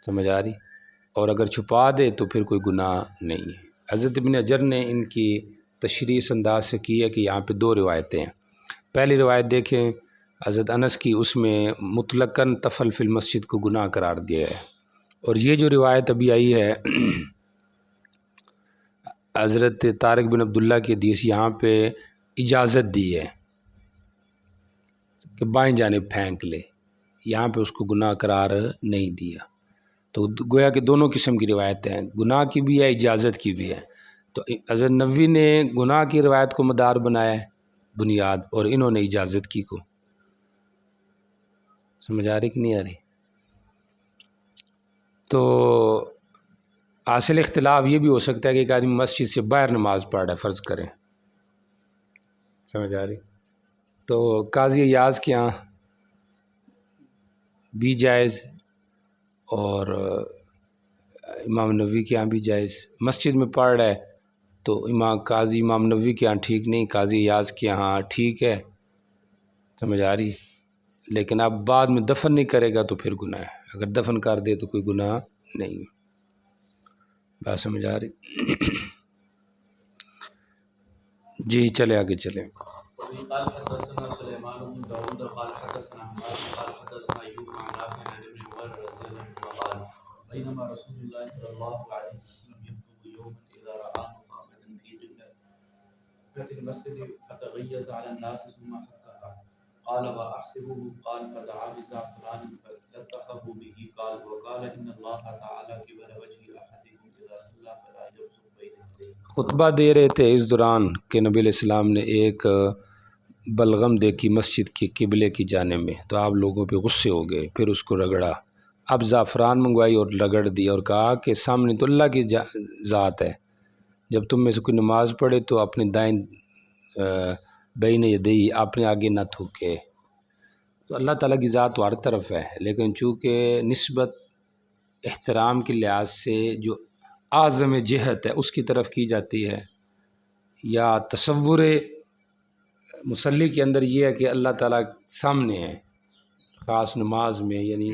[SPEAKER 1] سمجھ آ رہی، اور اگر چھپا دے تو پھر کوئی گناہ نہیں ہے۔ حضرت ابن حجر نے ان کی تشریح اس انداز سے کی ہے کہ یہاں پہ دو روایتیں ہیں۔ پہلی روایت دیکھیں حضرت انس کی، اس میں مطلقاً طفل فی المسجد کو گناہ قرار دیا ہے، اور یہ جو روایت ابھی آئی ہے حضرت طارق بن عبداللہ کی حدیث، یہاں پہ اجازت دی ہے کہ بائیں جانب پھینک لے، یہاں پہ اس کو گناہ قرار نہیں دیا۔ تو گویا کہ دونوں قسم کی روایتیں ہیں، گناہ کی بھی ہے، اجازت کی بھی ہے۔ تو حضرت نووی نے گناہ کی روایت کو مدار بنایا ہے، بنیاد، اور انہوں نے اجازت کی کو۔ سمجھ آ رہی کہ نہیں آ رہی؟ تو حاصل اختلاف یہ بھی ہو سکتا ہے کہ ایک آدمی مسجد سے باہر نماز پڑھ رہا ہے، فرض کریں، سمجھ آ رہی، تو قاضی ایاز کے یہاں بھی جائز اور امام نووی کے یہاں بھی جائز۔ مسجد میں پڑھ رہا ہے تو امام نووی کے یہاں ٹھیک نہیں، قاضی ایاز کے یہاں ٹھیک ہے، سمجھ آ رہی، لیکن اب بعد میں دفن نہیں کرے گا تو پھر گناہ ہے، اگر دفن کر دے تو کوئی گناہ نہیں۔ بات سمجھ آ رہی؟ جی چلے آگے چلیں۔
[SPEAKER 2] قال حدثنا سليمان بن داود قال حدثنا حماد قال حدثنا ايوب عن نافع عن ابن عمر رضي الله عنهما قال بينما رسول الله صلى الله عليه وسلم يخطب يوما اذا راى نخامه في قبلة المسجد فتغيظ على الناس ثم حكها قال واحسبه قال فدعا بزعفران فلطخه به قال وقال ان الله تعالى قبل وجه احدكم اذا صلى فلا يبصق بين يديه۔
[SPEAKER 1] خطبہ دے رہے تھے اس دوران کہ نبی علیہ السلام نے ایک بلغم دیکھی مسجد کی قبلے کی جانب میں، تو آپ لوگوں پہ غصے ہو گئے، پھر اس کو رگڑا، اب زعفران منگوائی اور رگڑ دی اور کہا کہ سامنے تو اللہ کی ذات ہے، جب تم میں سے کوئی نماز پڑھے تو اپنے دائیں بین یدئی اپنے آگے نہ تھوکے۔ تو اللہ تعالیٰ کی ذات تو ہر طرف ہے، لیکن چونکہ نسبت احترام کے لحاظ سے جو اعظم جہت ہے اس کی طرف کی جاتی ہے، یا تصور مصلی کے اندر یہ ہے کہ اللہ تعالیٰ سامنے ہے خاص نماز میں، یعنی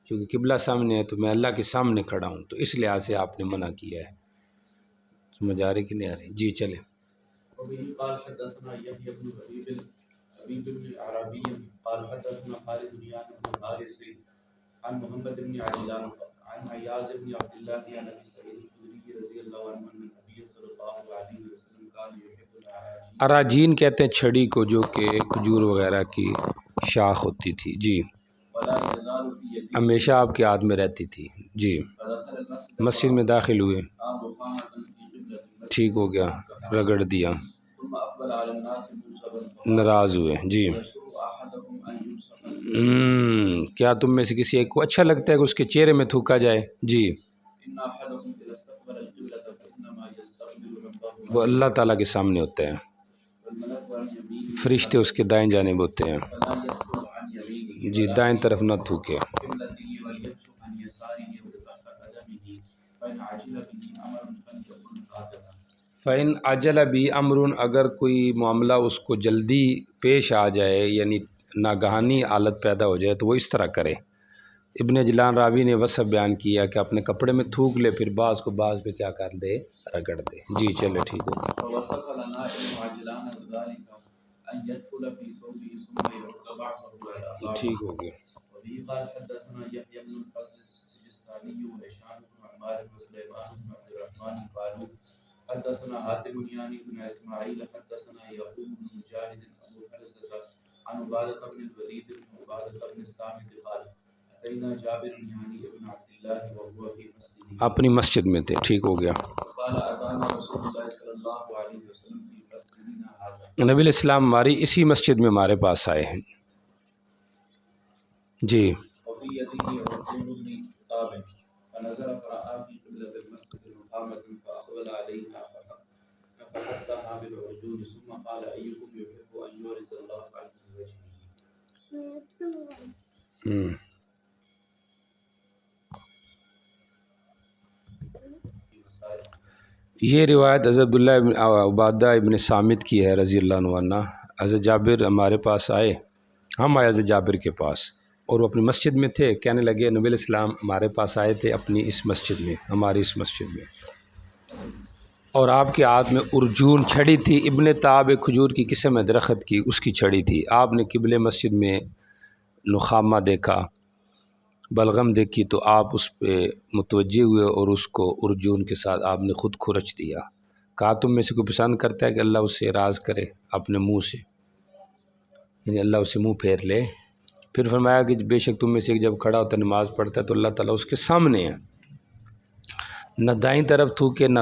[SPEAKER 1] چونکہ قبلہ سامنے ہے تو میں اللہ کے سامنے کھڑا ہوں، تو اس لحاظ سے آپ نے منع کیا ہے۔ سمجھ آ رہی کہ نہیں آ رہی؟ جی چلیں۔
[SPEAKER 2] وبه قال حدثنا يحيى بن حبيب بن عربي قال حدثنا خالد بن بن حارث عن محمد بن عجلان عن عياض بن عبد الله عن ابي سعيد الخدري رضي الله عنه ان النبي صلى الله عليه وسلم كان يحب العراجين۔
[SPEAKER 1] اراجین کہتے ہیں چھڑی کو جو کہ کھجور وغیرہ کی شاخ ہوتی تھی، جی،
[SPEAKER 2] ولا يزال في يده،
[SPEAKER 1] ہمیشہ آپ کے ہاتھ میں رہتی تھی، جی۔
[SPEAKER 2] فدخل المسجد
[SPEAKER 1] مسجد میں داخل ہوئے،
[SPEAKER 2] رقامة في قبلة المسجد
[SPEAKER 1] ٹھیک ہو گیا، رگڑ دیا،
[SPEAKER 2] ثم اقبل على الناس منصبا
[SPEAKER 1] ناراض ہوئے، جی۔
[SPEAKER 2] يسوء احدكم ان يمسح
[SPEAKER 1] کیا تم میں سے کسی ایک کو اچھا لگتا ہے کہ اس کے چہرے میں تھوکا جائے؟ جی،
[SPEAKER 2] ان احدكم اذا استقبل القبلة فانما يستقبل ربه
[SPEAKER 1] وہ اللہ تعالیٰ کے سامنے ہوتے ہیں،
[SPEAKER 2] والملك عن يمينه
[SPEAKER 1] فرشتے اس کے دائیں جانب ہوتے ہیں،
[SPEAKER 2] فلا يدخل عن يمينه
[SPEAKER 1] جی، دائیں طرف نہ تھوکے۔
[SPEAKER 2] قبلته وليمسح عن يساره وبتحت قدمه فإن عجل به أمر فليكن قادما۔
[SPEAKER 1] فَإِنْ عَجَلَ بِهِ أَمْرٌ، اگر کوئی معاملہ اس کو جلدی پیش آ جائے، یعنی ناگہانی حالت پیدا ہو جائے، تو وہ اس طرح کرے۔ ابن جلان راوی نے وصف بیان کیا کہ اپنے کپڑے میں تھوک لے، پھر بعض کو بعض پہ کیا کر دے، رگڑ دے، جی چلے ٹھیک ہو گیا۔
[SPEAKER 2] فوصف لنا ابن عجلان ذلك أن يدخل في ثوبه ثم يرد بعضه على بعض،
[SPEAKER 1] ٹھیک ہو گیا۔
[SPEAKER 2] وبه قال حدثنا يحيى بن الفضل السجستاني وهشام بن عمار وسليمان بن عبد الرحمن قالوا حدثنا حاتم يعني بن اسماعيل حدثنا يعقوب بن مجاهد ابو حرزة عن عبادة بن الوليد بن عبادة بن الصامت قال اتينا جابر يعني ابن عبد الله وهو في مسجده،
[SPEAKER 1] اپنی مسجد میں تھے، ٹھیک ہو گیا۔
[SPEAKER 2] قال اتانا رسول الله صلى الله عليه وسلم في مسجدنا هذا،
[SPEAKER 1] نبی علیہ السلام ہماری اسی مسجد میں ہمارے پاس آئے ہیں، جی۔
[SPEAKER 2] وفي يده عرجون بن طاب فنظر فرأى في قبلة المسجد مقامة فأقبل عليها فحدها بالعرجون ثم قال أيكم يحب أن يورث الله عنه وجهه۔
[SPEAKER 1] یہ روایت حضرت عبداللہ ابن عبادہ ابن صامت کی ہے رضی اللہ عنہ۔ حضرت جابر ہمارے پاس آئے، ہم آئے حضرت جابر کے پاس، اور وہ اپنی مسجد میں تھے، کہنے لگے نبی علیہ السلام ہمارے پاس آئے تھے اپنی اس مسجد میں، ہماری اس مسجد میں، اور آپ کے ہاتھ میں ارجون چھڑی تھی۔ ابن تاب ایک کھجور کی قسم ہے درخت کی، اس کی چھڑی تھی۔ آپ نے قبلے مسجد میں نخامہ دیکھا، بلغم دیکھی، تو آپ اس پہ متوجہ ہوئے اور اس کو ارجون کے ساتھ آپ نے خود کھرچ دیا۔ کہا تم میں سے کوئی پسند کرتا ہے کہ اللہ اس سے اعراض کرے اپنے منہ سے، یعنی اللہ اس سے منہ پھیر لے؟ پھر فرمایا کہ بے شک تم میں سے ایک جب کھڑا ہوتا ہے نماز پڑھتا ہے تو اللہ تعالیٰ اس کے سامنے ہے، نہ دائیں طرف تھوکے نہ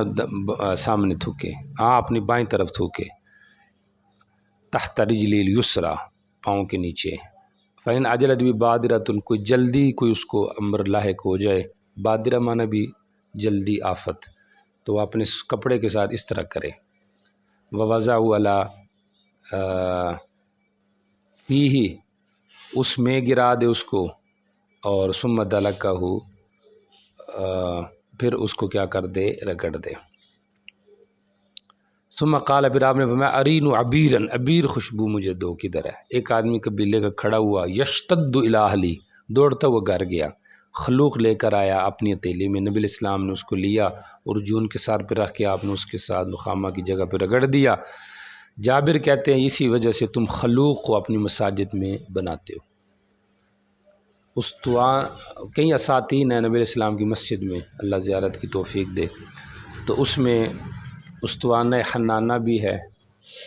[SPEAKER 1] سامنے تھوکے، ہاں اپنی بائیں طرف تھوکے، تحت رجلی الیسریٰ، پاؤں کے نیچے۔ فَإِنْ عَجَلَتْ بِهِ بَادِرَةٌ، کوئی جلدی کوئی اس کو امر لاحق ہو جائے، بادرہ معنی بھی جلدی آفت، تو وہ اپنے کپڑے کے ساتھ اس طرح کرے۔ وَوَضَعُ عَلَىٰ فِيهِ، اس میں گرا دے اس کو، اور ثُمَّ دَلَكَهُ، پھر اس کو کیا کر دے، رگڑ دے۔ ثم قال، پھر آپ نے فرمایا ارین عبیرن، عبیر خوشبو مجھے دو، کدھر ہے؟ ایک آدمی قبیلے کا کھڑا ہوا، یشتد الی اہلی، دوڑتا وہ گھر گیا، خلوق لے کر آیا اپنی ہتھیلی میں، نبی علیہ السلام نے اس کو لیا اور ارجون کے سر پہ رکھ کے آپ نے اس کے ساتھ نخامہ کی جگہ پہ رگڑ دیا۔ جابر کہتے ہیں اسی وجہ سے تم خلوق کو اپنی مساجد میں بناتے ہو۔ کئی اساتین ہیں نبی علیہ السلام کی مسجد میں، اللہ زیارت کی توفیق دے، تو اس میں استوانہ حنانہ بھی ہے،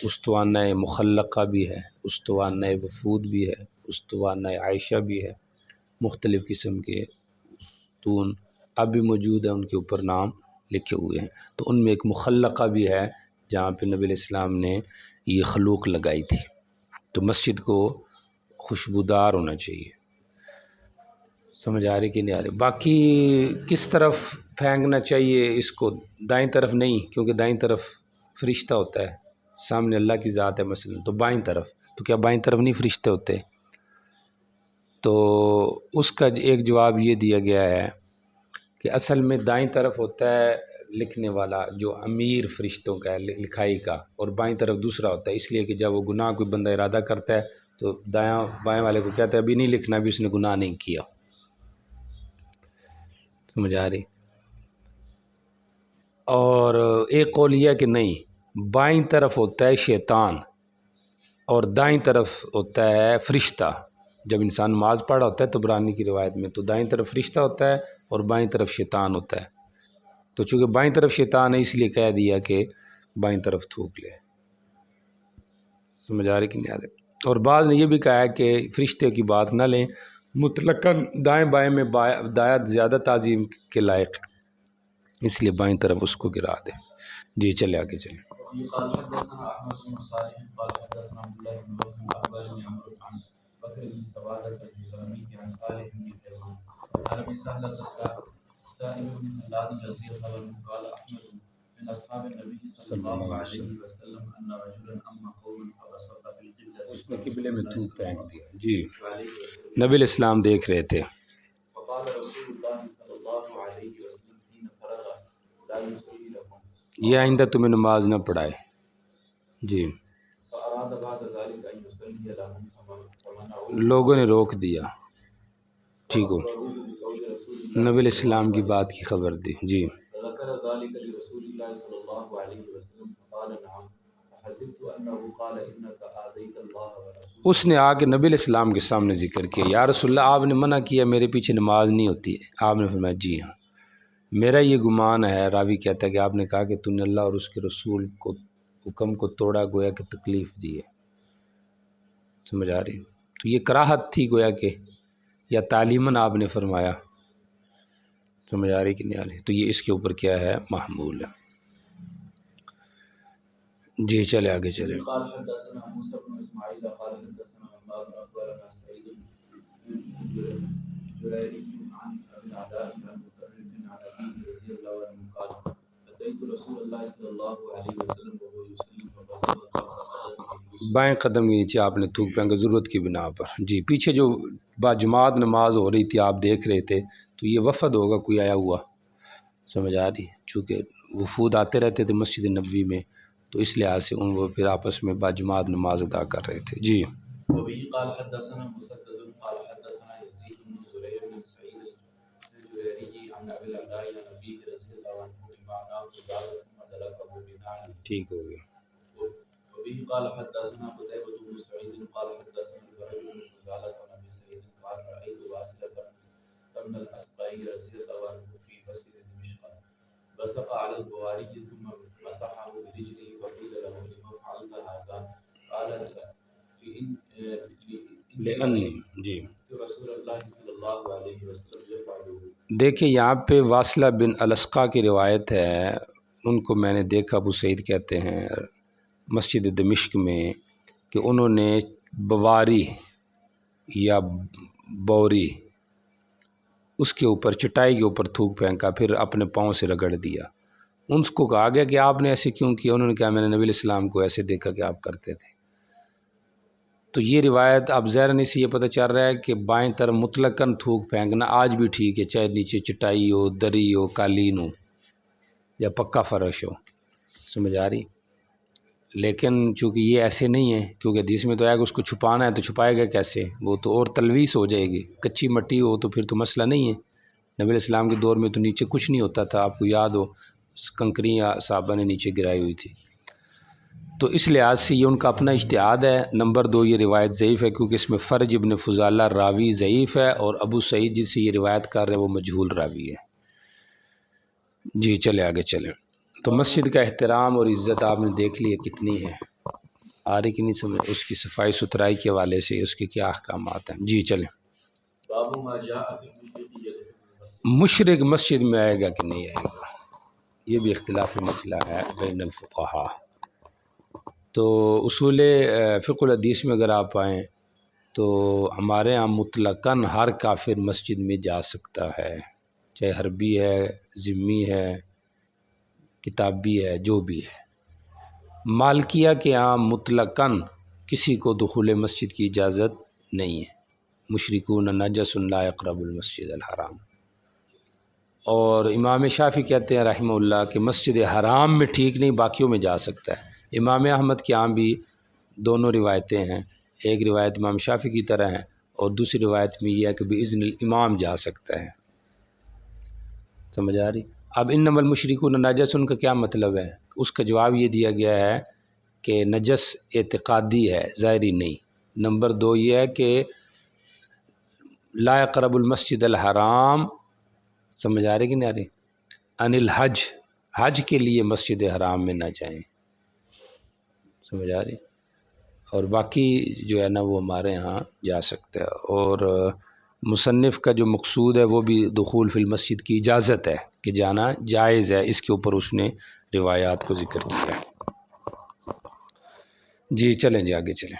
[SPEAKER 1] استوانہ مخلقہ بھی ہے، استوانہ وفود بھی ہے، استوانہ عائشہ بھی ہے، مختلف قسم کے ستون اب بھی موجود ہیں، ان کے اوپر نام لکھے ہوئے ہیں، تو ان میں ایک مخلقہ بھی ہے جہاں پہ نبی علیہ السلام نے یہ خلوق لگائی تھی۔ تو مسجد کو خوشبودار ہونا چاہیے، سمجھ آ رہی کہ نہیں آ رہی؟ باقی کس طرف پھینکنا چاہیے اس کو؟ دائیں طرف نہیں، کیونکہ دائیں طرف فرشتہ ہوتا ہے، سامنے اللہ کی ذات ہے مثلا، تو بائیں طرف، تو کیا بائیں طرف نہیں فرشتے ہوتے؟ تو اس کا ایک جواب یہ دیا گیا ہے کہ اصل میں دائیں طرف ہوتا ہے لکھنے والا جو امیر فرشتوں کا ہے لکھائی کا، اور بائیں طرف دوسرا ہوتا ہے، اس لیے کہ جب وہ گناہ کوئی بندہ ارادہ کرتا ہے تو دایاں بائیں والے کو کہتا ہے ابھی نہیں لکھنا، ابھی اس نے گناہ نہیں کیا، سمجھ آ رہی؟ اور ایک قول یہ ہے کہ نہیں، بائیں طرف ہوتا ہے شیطان اور دائیں طرف ہوتا ہے فرشتہ۔ جب انسان نماز پڑھا ہوتا ہے طبرانی کی روایت میں، تو دائیں طرف فرشتہ ہوتا ہے اور بائیں طرف شیطان ہوتا ہے، تو چونکہ بائیں طرف شیطان ہے اس لیے کہہ دیا کہ بائیں طرف تھوک لے، سمجھ آ رہی کہ نہیں آ رہی؟ اور بعض نے یہ بھی کہا ہے کہ فرشتے کی بات نہ لیں، مطلقاً دائیں بائیں میں دایات زیادہ تعظیم کے لائق، اس لیے بائیں طرف اس کو گرا دے۔ جی چلے آگے چلیں۔
[SPEAKER 2] قال حدثنا احمد بن صالح قال حدثنا عبد الله بن وهب اخبرني عمرو عن بكر بن سوادة الجزامي عن صالح بن كيسان عن ابي سهلة سائب بن خلاد الذي خبره قال احمد من اصحاب النبي صلى الله عليه وسلم ان رجلا اما قوما فبصق في القبلة
[SPEAKER 1] اس نے قبلے میں تھوک پھینک دیا، جی نبی علیہ السلام دیکھ رہے تھے،
[SPEAKER 2] فقال رسول الله صلى الله عليه وسلم حين فرغ لا يصلي لكم
[SPEAKER 1] یہ آئندہ تمہیں نماز نہ پڑھائے، جی
[SPEAKER 2] فاراد بعد ذلك ان يصلي لهم فمنعوه
[SPEAKER 1] لوگوں نے روک دیا، ٹھیک ہو،
[SPEAKER 2] بقول رسول
[SPEAKER 1] نبی علیہ السلام کی بات کی خبر دی، جی
[SPEAKER 2] ذكر ذلك لرسول الله صلى الله عليه وسلم فقال نعم فحسبت انه قال انك آذيت الله ورسوله،
[SPEAKER 1] اس نے آ کے نبی علیہ السلام کے سامنے ذکر کیا، یا رسول اللہ آپ نے منع کیا میرے پیچھے نماز نہیں ہوتی ہے، آپ نے فرمایا جی ہاں، میرا یہ گمان ہے، راوی کہتا ہے کہ آپ نے کہا کہ تو نے اللہ اور اس کے رسول کو حکم کو توڑا، گویا کہ تکلیف دی ہے، سمجھ آ رہی؟ تو یہ کراہت تھی گویا کہ، یا تعلیماً آپ نے فرمایا، سمجھ آ رہی کہ نہیں آ رہی؟ تو یہ اس کے اوپر کیا ہے، محمول ہے۔ جی چلے آگے چلے۔
[SPEAKER 2] قال حدثنا موسى بن اسماعيل قال حدثنا عمار اخبرنا سعيد بن جرير عن ابي العلاء عن مطرف عن ابيه رضي الله عنه قال اتيت رسول الله صلى الله عليه وسلم وهو يصلي فبصق تحت قدمه
[SPEAKER 1] بائیں قدم کے نیچے آپ نے تھوک پھینکا ضرورت کی بنا پر، جی پیچھے جو باجماعت نماز ہو رہی تھی آپ دیکھ رہے تھے، تو یہ وفد ہوگا کوئی آیا ہوا، سمجھ آ رہی؟ چونکہ وفود آتے رہتے تھے مسجد نبوی میں، تو اس لحاظ سے ان وہ پھر آپس میں باجماعت نماز ادا کر رہے تھے، جی
[SPEAKER 2] وبه قال حدثنا مسدد قال حدثنا يزيد بن زريع بن سعيد الجريري عن ابي العلاء عن ابيه رضي الله عنه بمعناه قال ثم دلكه بنعل،
[SPEAKER 1] ٹھیک ہو گیا۔
[SPEAKER 2] وبه قال حدثنا قتيبة بن سعيد قال حدثنا الفرج بن فضالة عن ابي سعيد قال رايت واصلة بن الاسقع رضي الله عنه في مسجد دمشق بصق على البواري ثم مسحه برجله وقيل له لما فعلت هذا قال
[SPEAKER 1] لأنی، جی
[SPEAKER 2] رسول اللہ صلی اللہ علیہ وسلم یفعلہ۔
[SPEAKER 1] دیکھیں یہاں پہ واصلہ بن الاسقا کی روایت ہے، ان کو میں نے دیکھا، ابو سعید کہتے ہیں مسجد دمشق میں، کہ انہوں نے بواری یا بوری اس کے اوپر چٹائی کے اوپر تھوک پھینکا، پھر اپنے پاؤں سے رگڑ دیا۔ ان کو کہا گیا کہ آپ نے ایسے کیوں کیا؟ انہوں نے کہا میں نے نبی علیہ السلام کو ایسے دیکھا کہ آپ کرتے تھے۔ تو یہ روایت اب ظاہراً سے یہ پتہ چل رہا ہے کہ بائیں طرف مطلقاً تھوک پھینکنا آج بھی ٹھیک ہے، چاہے نیچے چٹائی ہو، دری ہو، قالین ہو یا پکا فرش ہو، سمجھ آ رہی؟ لیکن چونکہ یہ ایسے نہیں ہے، کیونکہ حدیث میں تو آیا کہ اس کو چھپانا ہے، تو چھپائے گا کیسے؟ وہ تو اور تلویث ہو جائے گی، کچی مٹی ہو تو پھر تو مسئلہ نہیں ہے۔ نبی علیہ السلام کے دور میں تو نیچے کچھ نہیں ہوتا تھا، آپ کو یاد ہو کنکریاں صحابہ نے نیچے گرائی ہوئی تھی، تو اس لحاظ سے یہ ان کا اپنا اجتہاد ہے۔ نمبر دو، یہ روایت ضعیف ہے کیونکہ اس میں فرج ابن فضالہ راوی ضعیف ہے، اور ابو سعید جس سے یہ روایت کر رہے ہیں وہ مجہول راوی ہے۔ جی چلے آگے چلیں۔ تو مسجد کا احترام اور عزت آپ نے دیکھ لی ہے کتنی ہے، آ رہی کہ نہیں سمجھ؟ اس کی صفائی ستھرائی کے حوالے سے اس کے کیا احکامات ہیں، جی چلیں۔
[SPEAKER 2] باب ما جاء في المشرق يدخل المسجد،
[SPEAKER 1] مشرق مسجد میں آئے گا کہ نہیں آئے گا؟ یہ بھی اختلاف مسئلہ ہے بین الفقہاء۔ تو اصول فقہ الحدیث میں اگر آپ آئیں تو ہمارے ہاں مطلقاً ہر کافر مسجد میں جا سکتا ہے، چاہے حربی ہے، ذمی ہے، کتابی ہے، جو بھی ہے۔ مالکیہ کے ہاں مطلقاً کسی کو دخول مسجد کی اجازت نہیں ہے، مشرکون نجس لا یقربوا المسجد الحرام۔ اور امام شافعی کہتے ہیں رحمہ اللہ کہ مسجد حرام میں ٹھیک نہیں، باقیوں میں جا سکتا ہے۔ امام احمد کے ہاں بھی دونوں روایتیں ہیں، ایک روایت امام شافعی کی طرح ہے اور دوسری روایت میں یہ ہے کہ باذن الامام جا سکتا ہے۔ سمجھ آ رہی؟ اب انما المشرکون نجس ان کا کیا مطلب ہے؟ اس کا جواب یہ دیا گیا ہے کہ نجس اعتقادی ہے، ظاہری نہیں۔ نمبر دو یہ ہے کہ لا یقرب المسجد الحرام، سمجھ آ رہی کہ نہیں آ رہی؟ ان الحج، حج کے لیے مسجد حرام میں نہ جائیں، سمجھ آ رہی؟ اور باقی جو ہے نا وہ ہمارے ہاں جا سکتا ہے۔ اور مصنف کا جو مقصود ہے وہ بھی دخول فی المسجد کی اجازت ہے کہ جانا جائز ہے، اس کے اوپر اس نے روایات کو ذکر کیا ہے۔ جی چلیں جی آگے چلیں۔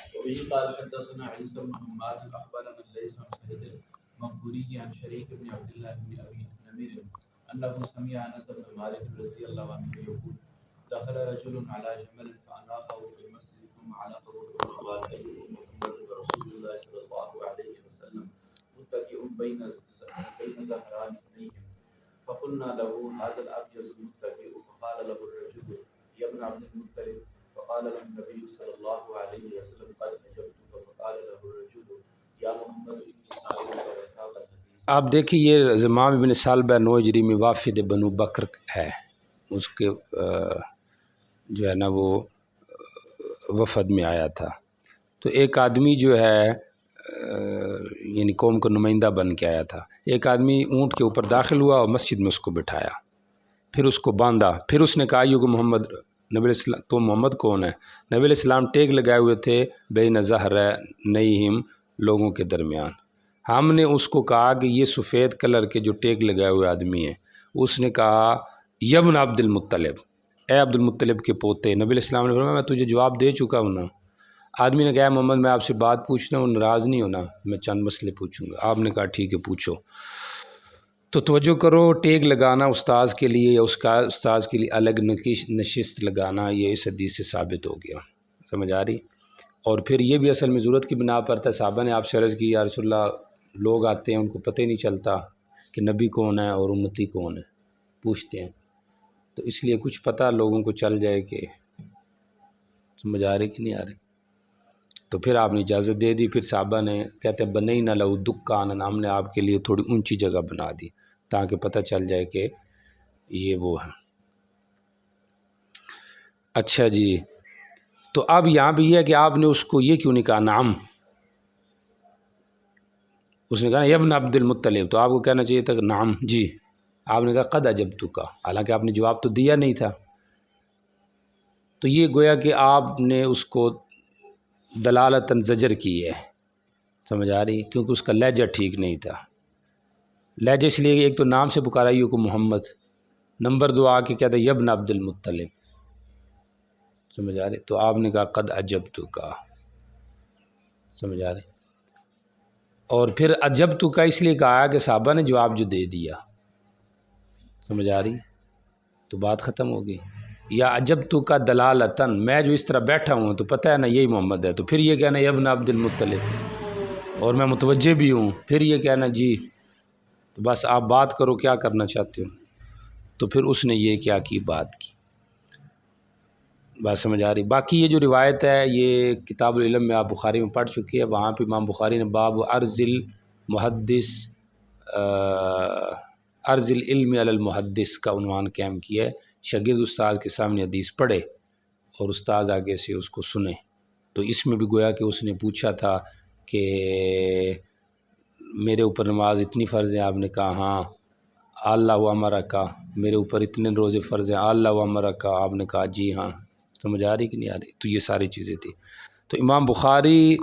[SPEAKER 2] قال حدثنا عيسى بن حماد اخبرنا الليث عن سعيد المقبوري عن شريك بن عبد الله بن ابي نمير انه سمع انس بن مالك رضي الله عنه يقول دخل رجل على جمل فاناقه في المسجد ثم علقه وقال ايكم محمد رسول الله صلى الله عليه وسلم متكئ بين زهران ابنيهم فقلنا له هذا الابيض المتكئ فقال له الرجل يا ابن عبد المطلب فقال له النبي صلى الله عليه وسلم قد اجبتك فقال له الرجل يا محمد اني سائلك وساق الحديث۔
[SPEAKER 1] آپ دیکھیے یہ زمام بن ثعلبہ نوجری میں وافد بنو بکر ہے، اس کے جو ہے نا وہ وفد میں آیا تھا۔ تو ایک آدمی جو ہے یعنی قوم کا نمائندہ بن کے آیا تھا، ایک آدمی اونٹ کے اوپر داخل ہوا اور مسجد میں اس کو بٹھایا، پھر اس کو باندھا، پھر اس نے کہا یو محمد، نبی علیہ السلام تو محمد کون ہے؟ نبی علیہ السلام ٹیک لگائے ہوئے تھے بین ظہرینہم، لوگوں کے درمیان۔ ہم نے اس کو کہا کہ یہ سفید کلر کے جو ٹیک لگائے ہوئے آدمی ہیں، اس نے کہا یبن عبد المطلب، اے عبد المطلب کے پوتے۔ نبی علیہ السلام نے فرمایا میں تجھے جواب دے چکا ہوں نا۔ آدمی نے کہا محمد میں آپ سے بات پوچھنا ہوں، ناراض نہیں ہونا، میں چند مسئلے پوچھوں گا۔ آپ نے کہا ٹھیک ہے پوچھو۔ تو توجہ کرو، ٹیگ لگانا استاذ کے لیے یا اس کا استاذ کے لیے الگ نشست لگانا، یہ اس حدیث سے ثابت ہو گیا، سمجھ آ رہی؟ اور پھر یہ بھی اصل میں ضرورت کی بنا پر تھا، صحابہ نے آپ سے عرض کی یا رسول اللہ لوگ آتے ہیں ان کو پتہ ہی نہیں چلتا کہ نبی کون ہے اور امتی کون ہے، پوچھتے ہیں، تو اس لیے کچھ پتہ لوگوں کو چل جائے کہ سمجھ آ رہی کہ نہیں آ رہی۔ تو پھر آپ نے اجازت دے دی، پھر صحابہ نے کہتے ہیں بنئی نہ لہو دکان، ہم نے آپ کے لیے تھوڑی اونچی جگہ بنا دی تاکہ پتہ چل جائے کہ یہ وہ ہے۔ اچھا جی، تو اب یہاں بھی یہ ہے کہ آپ نے اس کو یہ کیوں نہیں کہا نعم، اس نے کہا یبن عبد المطلب، تو آپ کو کہنا چاہیے تھا کہ نعم جی، آپ نے کہا قد اجبتک، حالانکہ آپ نے جواب تو دیا نہیں تھا۔ تو یہ گویا کہ آپ نے اس کو دلالتاً زجر کی ہے، سمجھ آ رہی؟ کیونکہ اس کا لہجہ ٹھیک نہیں تھا۔ لہجہ اس لیے ایک تو نام سے پکارا کو محمد، نمبر دو آ کے کہتا یبن عبد المطلب، سمجھ آ رہی؟ تو آپ نے کہا قد اجبتک، سمجھ آ رہی؟ اور پھر اجبتک اس لیے کہا کہ صحابہ نے جواب جو دے دیا، سمجھ آ رہی؟ تو بات ختم ہو گئی۔ یا اجبتک دلالتاً، میں جو اس طرح بیٹھا ہوں تو پتہ ہے نا یہی محمد ہے، تو پھر یہ کہنا یبن عبد المطلب، اور میں متوجہ بھی ہوں، پھر یہ کہنا جی، تو بس آپ بات کرو کیا کرنا چاہتے ہو۔ تو پھر اس نے یہ کیا کی بات کی، بات سمجھ آ رہی؟ باقی یہ جو روایت ہے یہ کتاب العلم میں آپ بخاری میں پڑھ چکے ہیں، وہاں پہ امام بخاری نے باب عرض المحدث عرض العلم علی المحدث کا عنوان قائم کیا ہے، شاگرد استاذ کے سامنے حدیث پڑھے اور استاذ آگے سے اس کو سنے۔ تو اس میں بھی گویا کہ اس نے پوچھا تھا کہ میرے اوپر نماز اتنی فرض ہے، آپ نے کہا ہاں، اللہ و امرا کا، میرے اوپر اتنے روزے فرض ہیں، اللہ و امرا کا، آپ نے کہا جی ہاں، سمجھ آ رہی کہ نہیں آ رہی؟ تو یہ ساری چیزیں تھیں۔ تو امام بخاری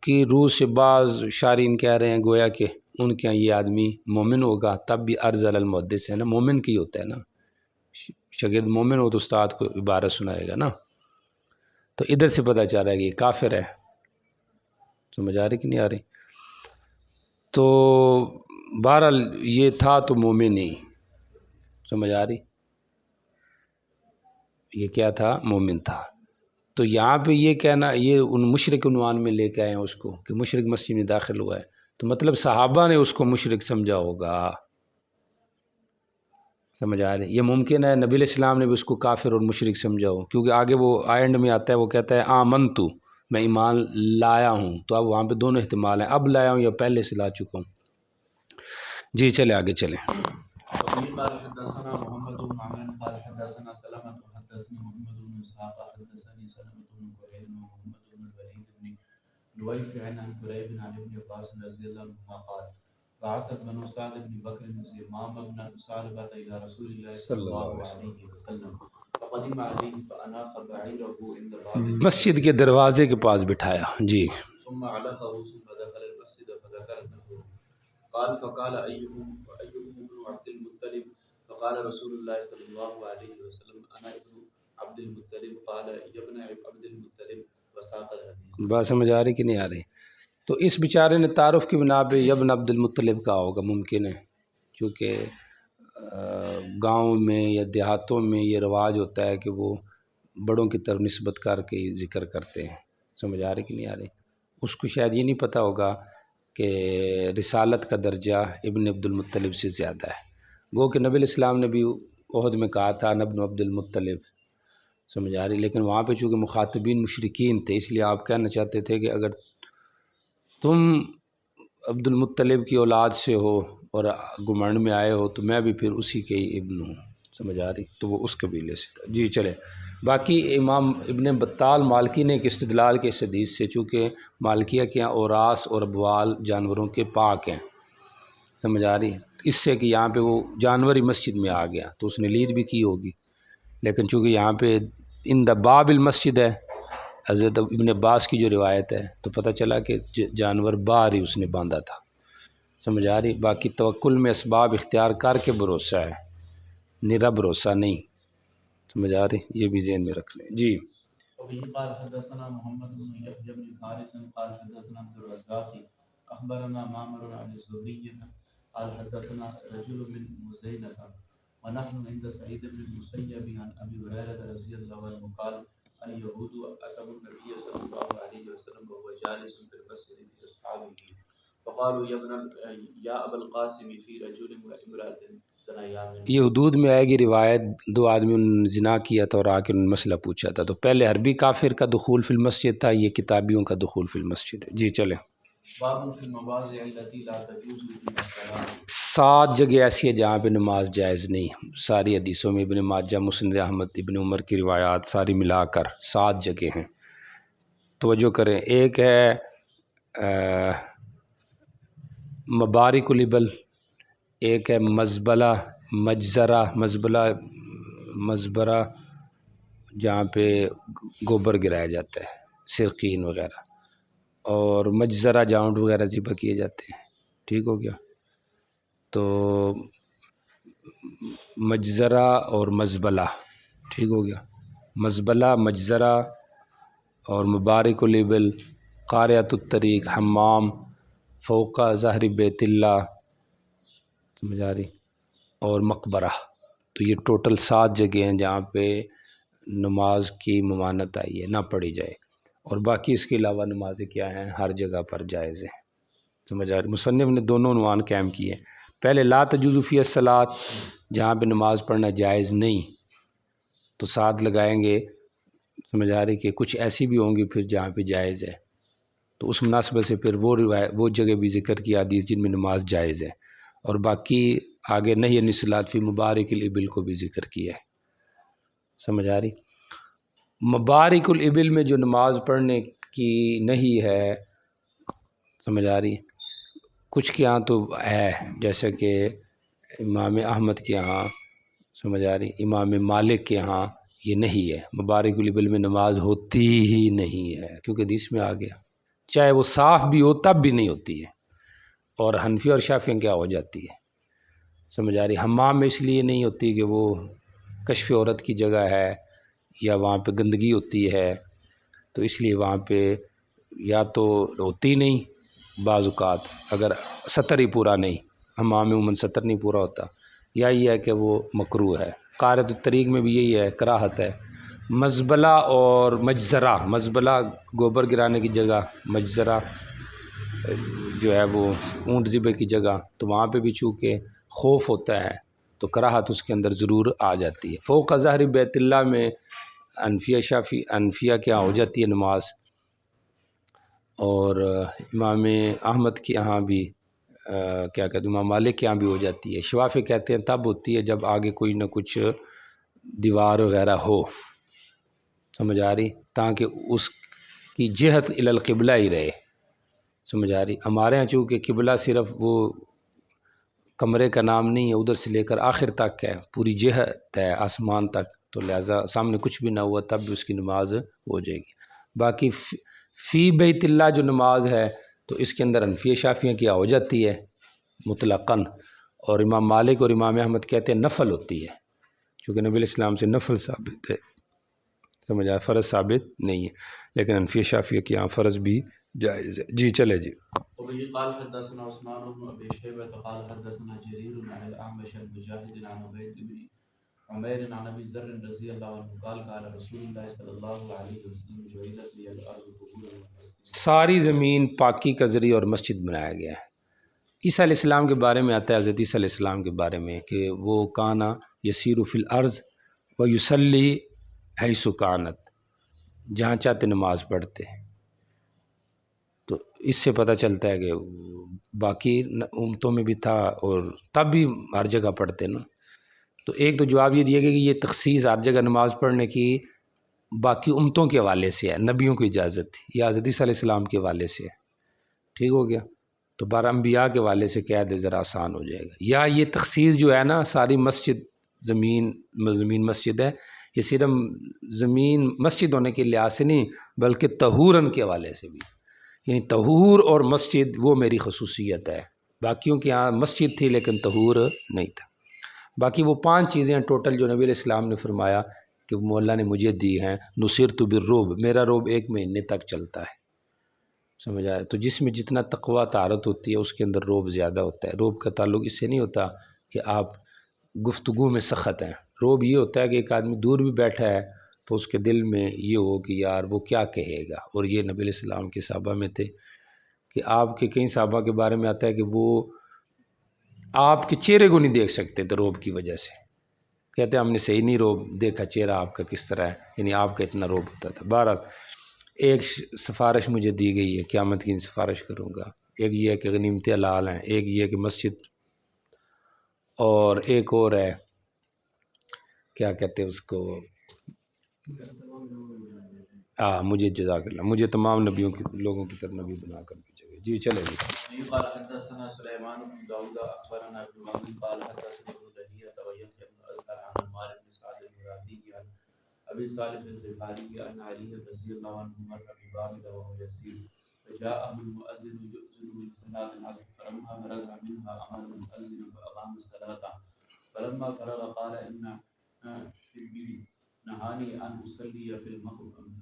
[SPEAKER 1] کی روح سے بعض شارحین کہہ رہے ہیں گویا کہ ان کے یہ آدمی مومن ہوگا تب بھی عرض علی المحدث ہے نا، مومن کی ہوتا ہے نا، شاگرد مومن ہو تو استاد کو عبارت سنائے گا نا، تو ادھر سے پتہ چل رہا ہے کہ یہ کافر ہے، سمجھ آ رہی کہ نہیں آ رہی؟ تو بہرحال یہ تھا تو مومن نہیں، سمجھ آ رہی؟ یہ کیا تھا؟ مومن تھا۔ تو یہاں پہ یہ کہنا، یہ ان مشرک عنوان میں لے کے آئے ہیں اس کو کہ مشرک مسجد میں داخل ہوا ہے، تو مطلب صحابہ نے اس کو مشرک سمجھا ہوگا، سمجھ آ رہی؟ یہ ممکن ہے نبی علیہ السلام نے بھی اس کو کافر اور مشرک سمجھا ہو، کیونکہ آگے وہ اینڈ میں آتا ہے، وہ کہتا ہے آمنتو، میں ایمان لایا ہوں، تو اب وہاں پہ دونوں احتمال ہیں، اب لایا ہوں یا پہلے سے لا چکا ہوں۔ جی چلے آگے چلیں۔
[SPEAKER 2] قال حدثنا محمد بن عمرو قال حدثنا سلمة حدثني محمد بن اسحاق حدثني سلمة بن كهيل ومحمد بن الوليد بن نويفع عن كريب عن ابن عباس رضي الله عنهما قال بعثت بنو سعد بن بكر بن زمام بن ثعلبة إلى رسول الله صلى الله عليه وسلم فقدم عليه فأناخ بعيره عند باب
[SPEAKER 1] مسجد کے دروازے کے پاس بٹھایا، جی،
[SPEAKER 2] ثم علقه ثم دخل المسجد فذكر له قال فقال أيهم ابن عبد المطلب فقال رسول الله صلى الله عليه وسلم أنا ابن عبد المطلب قال يا ابن عبد المطلب وساق الحديث۔
[SPEAKER 1] بات سمجھ آ رہی کہ نہیں آ رہی؟ تو اس بیچارے نے تعارف کی بنا پہ ابن عبد المطلب کہا ہوگا، ممکن ہے، چونکہ گاؤں میں یا دیہاتوں میں یہ رواج ہوتا ہے کہ وہ بڑوں کی طرف نسبت کر کے ذکر کرتے ہیں، سمجھ آ رہی کہ نہیں آ رہی؟ اس کو شاید یہ نہیں پتہ ہوگا کہ رسالت کا درجہ ابن عبد المطلب سے زیادہ ہے، گو کہ نبی علیہ السلام نے بھی احد میں کہا تھا ابن عبد المطلب، سمجھ آ رہی؟ لیکن وہاں پہ چونکہ مخاطبین مشرکین تھے، اس لیے آپ کہنا چاہتے تھے کہ اگر تم عبد المطلب کی اولاد سے ہو اور گمنڈ میں آئے ہو تو میں بھی پھر اسی کے ہی ابن ہوں، سمجھ آ رہی؟ تو وہ اس قبیلے سے تھا۔ جی چلے، باقی امام ابن بطال مالکی نے ایک استدلال کے اس حدیث سے، چونکہ مالکیہ کے یہاں اوراس اور ابوال جانوروں کے پاک ہیں، سمجھ آ رہی؟ اس سے کہ یہاں پہ وہ جانور ہی مسجد میں آ گیا تو اس نے لید بھی کی ہوگی، لیکن چونکہ یہاں پہ ان دا باب المسجد ہے، حضرت ابن عباس کی جو روایت ہے، تو پتہ چلا کہ جانور باہر ہی اس نے باندھا تھا، سمجھ آ رہی؟ باقی توکل میں اسباب اختیار کر کے بھروسہ ہے، نرا بھروسہ نہیں، سمجھ آ رہی؟ یہ بھی ذہن میں رکھ لیں۔ جی
[SPEAKER 2] وبه قال حدثنا محمد بن يحيى بن فارس قال حدثنا عبد الرزاق اخبرنا معمر عن الزهري قال حدثنا رجل من مزينة ونحن عند سعيد بن المسيب عن ابي هريرة رضي الله عنه قال اليهود اتوا النبي صلى الله عليه وسلم وهو جالس في المسجد باصحابه فقالوا يا ابا القاسم في رجل وامرأة زنيان۔
[SPEAKER 1] یہ حدود میں آئے گی روایت، دو آدمی نے زنا کیا تھا اور آ کے انہوں نے مسئلہ پوچھا تھا، تو پہلے حربی کافر کا دخول فی المسجد تھا، یہ کتابیوں کا دخول فی المسجد ہے۔ جی چلیں۔
[SPEAKER 2] باب فی المواضع التي لا تجوز فيها الصلاة۔
[SPEAKER 1] 7 جگہ ایسی ہے جہاں پہ نماز جائز نہیں، ساری حدیثوں میں ابن ماجہ، مسند احمد، ابن عمر کی روایات ساری ملا کر 7 جگہ ہیں، توجہ کریں۔ ایک ہے مبارک الابل، ایک ہے مزبلہ، مجزرہ، مزبرہ جہاں پہ گوبر گرایا جاتا ہے، سرقین وغیرہ، اور مجزرہ جہاں اونٹ وغیرہ ذبح کیے جاتے ہیں، ٹھیک ہو گیا؟ تو مجزرہ اور مزبلہ، ٹھیک ہو گیا؟ مزبلہ، مجزرہ اور مبارک الابل، قاریۃ الطریق، حمام، فوق ظہر بیت اللہ، سمجھ آ رہی؟ اور مقبرہ، تو یہ ٹوٹل 7 جگہ ہیں جہاں پہ نماز کی ممانعت آئی ہے، نہ پڑھی جائے، اور باقی اس کے علاوہ نمازیں کیا ہیں؟ ہر جگہ پر جائز ہیں، سمجھ آ رہی؟ مصنف نے دونوں عنوان قائم کیے، پہلے لا تجوز فی الصلاۃ، جہاں پہ نماز پڑھنا جائز نہیں، تو 7 لگائیں گے، سمجھ آ رہی؟ کہ کچھ ایسی بھی ہوں گی پھر جہاں پہ جائز ہے، تو اس مناسبت سے پھر وہ جگہ بھی ذکر کیا حدیث جن میں نماز جائز ہے، اور باقی آگے نہیں الصلاۃ فی مبارک الابل کو بھی ذکر کیا ہے، سمجھ آ رہی؟ مبارک الابل میں جو نماز پڑھنے کی نہیں ہے، سمجھ آ رہی؟ کچھ کے ہاں تو ہے، جیسا کہ امام احمد کے ہاں، سمجھ آ رہی؟ امام مالک کے ہاں یہ نہیں ہے، مبارک الابل میں نماز ہوتی ہی نہیں ہے، کیونکہ حدیث میں آ گیا، چاہے وہ صاف بھی ہو تب بھی نہیں ہوتی ہے، اور حنفی اور شافعی کیا ہو جاتی ہے، سمجھ آ رہی؟ حمام میں اس لیے نہیں ہوتی کہ وہ کشف عورت کی جگہ ہے یا وہاں پہ گندگی ہوتی ہے، تو اس لیے وہاں پہ یا تو ہوتی نہیں، بعض اوقات اگر سطر ہی پورا نہیں، حمام میں عموماً سطر نہیں پورا ہوتا، یا یہ ہے کہ وہ مکروہ ہے۔ قارۃ الطریق میں بھی یہی ہے، کراہت ہے۔ مزبلہ اور مجزرہ، مزبلہ گوبر گرانے کی جگہ، مجزرہ جو ہے وہ اونٹ ذبح کی جگہ، تو وہاں پہ بھی چونکہ خوف ہوتا ہے تو کراہت اس کے اندر ضرور آ جاتی ہے۔ فوق ظہر بیت اللہ میں انفیہ کے یہاں ہو جاتی ہے نماز، اور امام احمد کے یہاں بھی کیا کہتے ہیں، امام مالک کے یہاں بھی ہو جاتی ہے۔ شوافی کہتے ہیں تب ہوتی ہے جب آگے کوئی نہ کچھ دیوار وغیرہ ہو، سمجھ آ رہی، تاکہ اس کی جہت الی القبلہ ہی رہے، سمجھ آ رہی۔ ہمارے ہاں چونکہ قبلہ صرف وہ کمرے کا نام نہیں ہے، ادھر سے لے کر آخر تک ہے، پوری جہت ہے آسمان تک، تو لہٰذا سامنے کچھ بھی نہ ہوا تب بھی اس کی نماز ہو جائے گی۔ باقی فی بیت اللہ جو نماز ہے تو اس کے اندر حنفیہ شافعیہ کی ہو جاتی ہے مطلقاً، اور امام مالک اور امام احمد کہتے ہیں نفل ہوتی ہے، چونکہ نبی علیہ السلام سے نفل ثابت ہے، سمجھ آیا، فرض ثابت نہیں ہے، لیکن حنفیہ شافعیہ کی یہاں فرض بھی جائز ہے۔ جی چلے جی۔
[SPEAKER 2] وبه قال حدثنا عثمان بن ابي شيبه قال حدثنا جرير عن الاعمش عن مجاهد عن عبيد بن عمير عن ابي ذر رضي الله عنه قال قال رسول الله صلى الله عليه وسلم جعلت لي الارض طهورا ومسجدا۔
[SPEAKER 1] ساری زمین پاکی کا ذریعہ اور مسجد بنایا گیا ہے۔ عیسیٰ علیہ السلام کے بارے میں آتا ہے، حضرت عیسیٰ علیہ السلام کے بارے میں کہ وہ کانا یسیر فی الارض و یصلی حیث کانت، جہاں چاہتے نماز پڑھتے، تو اس سے پتہ چلتا ہے کہ باقی امتوں میں بھی تھا اور تب بھی ہر جگہ پڑھتے نا۔ تو ایک تو جواب یہ دیا گیا کہ یہ تخصیص ہر جگہ نماز پڑھنے کی باقی امتوں کے حوالے سے ہے، نبیوں کی اجازت تھی، یا حضرت عیسیٰ علیہ السلام کے حوالے سے ہے، ٹھیک ہو گیا، تو 12 انبیاء کے حوالے سے کہہ دے ذرا آسان ہو جائے گا۔ یا یہ تخصیص جو ہے نا ساری مسجد، زمین مسجد ہے، یہ صرف زمین مسجد ہونے کے لحاظ سے نہیں بلکہ طہوراً کے حوالے سے بھی، یعنی طہور اور مسجد وہ میری خصوصیت ہے، باقیوں کے یہاں مسجد تھی لیکن طہور نہیں تھا۔ باقی وہ 5 چیزیں ٹوٹل جو نبی علیہ السلام نے فرمایا کہ وہ اللہ نے مجھے دی ہیں، نصرت بالرعب، میرا رعب 1 مہینے تک چلتا ہے، سمجھ آ رہا ہے۔ تو جس میں جتنا تقویٰ طہارت ہوتی ہے اس کے اندر رعب زیادہ ہوتا ہے۔ رعب کا تعلق اس سے نہیں ہوتا کہ آپ گفتگو میں سخت ہیں، رعب یہ ہوتا ہے کہ ایک آدمی دور بھی بیٹھا ہے تو اس کے دل میں یہ ہو کہ یار وہ کیا کہے گا، اور یہ نبی علیہ السلام کے صحابہ میں تھے کہ آپ کے کئی صحابہ کے بارے میں آتا ہے کہ وہ آپ کے چہرے کو نہیں دیکھ سکتے تھے رعب کی وجہ سے، کہتے ہیں ہم نے صحیح نہیں رعب دیکھا، چہرہ آپ کا کس طرح ہے، یعنی آپ کا اتنا رعب ہوتا تھا۔ بہرحال ایک سفارش مجھے دی گئی ہے، قیامت کی سفارش کروں گا، ایک یہ ہے کہ غنیمت حلال ہیں، ایک یہ ہے کہ مسجد، اور ایک اور ہے کیا کہتے ہیں اس کو، مجھے جزاک اللہ، مجھے تمام نبیوں کے لوگوں کی طرف نبی بنا کر بھیجے گئے۔ جی چلے جی۔
[SPEAKER 2] قال حدثنا سليمان بن داود اخبرنا ابن وهب قال حدثنا ابن لهيعة ويحيى بن ازهر عن عمار بن سعد المرادي عن ابي صالح الغفاري عن علي رضي الله عنه مر ببابل وهو يسير فجاءه المؤذن يؤذن لصلاة العصر فلما فرغ منها امر المؤذن فاقام الصلاة فلما فرغ قال ان ابني نهاني ان اصلي في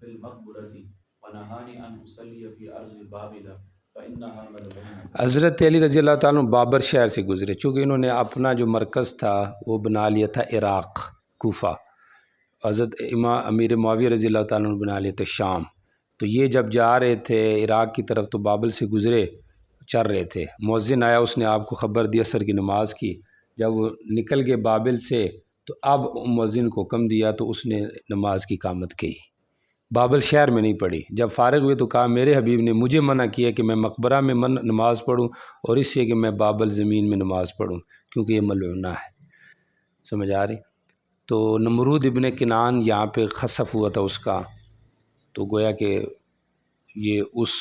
[SPEAKER 2] المقبرة ونهاني ان اصلي في ارض بابل فانها ملعونة۔
[SPEAKER 1] حضرت علی رضی اللہ تعالیٰ عنہ بابر شہر سے گزرے، چونکہ انہوں نے اپنا جو مرکز تھا وہ بنا لیا تھا عراق، کوفہ، حضرت امام امیر معاویہ رضی اللہ تعالیٰ عنہ بنا لیا تھا شام، تو یہ جب جا رہے تھے عراق کی طرف تو بابل سے گزرے، چل رہے تھے، مؤذن آیا، اس نے آپ کو خبر دی عصر کی نماز کی، جب وہ نکل گئے بابل سے تو اب مؤذن کو حکم دیا تو اس نے نماز کی اقامت کی، بابل شہر میں نہیں پڑھی۔ جب فارغ ہوئے تو کہا میرے حبیب نے مجھے منع کیا کہ میں مقبرہ میں نماز پڑھوں اور اس سے کہ میں بابل زمین میں نماز پڑھوں، کیونکہ یہ ملعونہ ہے، سمجھ آ رہی۔ تو نمرود ابن کنعان یہاں پہ خسف ہوا تھا اس کا، تو گویا کہ یہ اس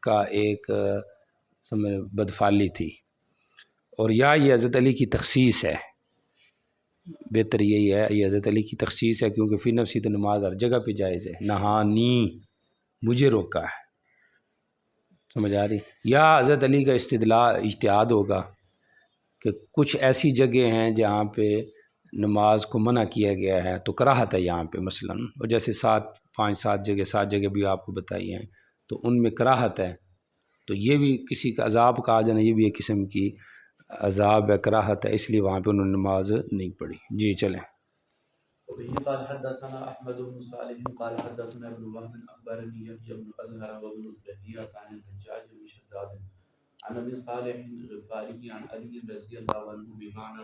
[SPEAKER 1] کا ایک بدفعلی تھی، اور یا یہ حضرت علی کی تخصیص ہے، بہتر یہی ہے یہ حضرت علی کی تخصیص ہے، کیونکہ فی نفسی تو نماز ہر جگہ پہ جائز ہے، نہانی مجھے روکا ہے، سمجھ آ رہی، یا حضرت علی کا استدلال اجتہاد ہوگا کہ کچھ ایسی جگہ ہیں جہاں پہ نماز کو منع کیا گیا ہے تو کراہت ہے یہاں پہ مثلاً، اور جیسے 7 جگہ بھی آپ کو بتائی ہیں تو ان میں کراہت ہے، تو یہ بھی کسی کا عذاب کا آ جانا، یہ بھی ایک قسم کی عذاب ہے، کراہت ہے، اس لیے وہاں پہ انہوں نے نماز نہیں پڑھی۔ جی چلیں۔
[SPEAKER 2] وبه قال حدثنا احمد بن صالح قال حدثنا ابن وهب اخبرني يحيى بن ازهر وابن الدهية عن الحجاج بن شداد عن ابي صالح الغفاري عن علي رضي الله عنه بمعنى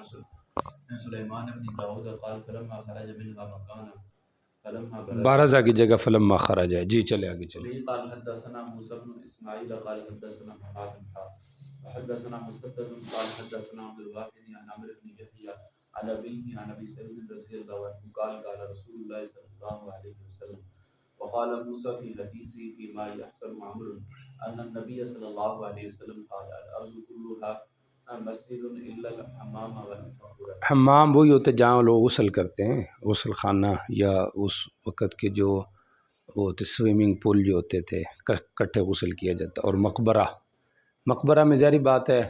[SPEAKER 2] سليمان بن داود قال فلما خرج منها مكانا فلما
[SPEAKER 1] بارزہ کی جگہ فلما خرج ہے۔ جی چلے آگے چلیں۔
[SPEAKER 2] وبه قال حدثنا موسى بن اسماعيل قال حدثنا محمد بن حدثنا مسدد قال حدثنا عبد الواحد عن عمرو بن يحيى عن أبيه عن أبي سعيد رضي الله عنه قال قال رسول الله صلى الله عليه وسلم وقال موسى في حديثه فيما يحصل عمرو أن النبي صلى الله عليه وسلم قال الأرض كلها مسجد إلا الحمام والطهور۔
[SPEAKER 1] حمام وہی ہوتے جہاں لوگ غسل کرتے ہیں، غسل خانہ، یا اس وقت کے جو وہ ہوتے سوئمنگ پول جو ہوتے تھے، کٹھے غسل کیا جاتا، اور مقبرہ میں ظاہری بات ہے،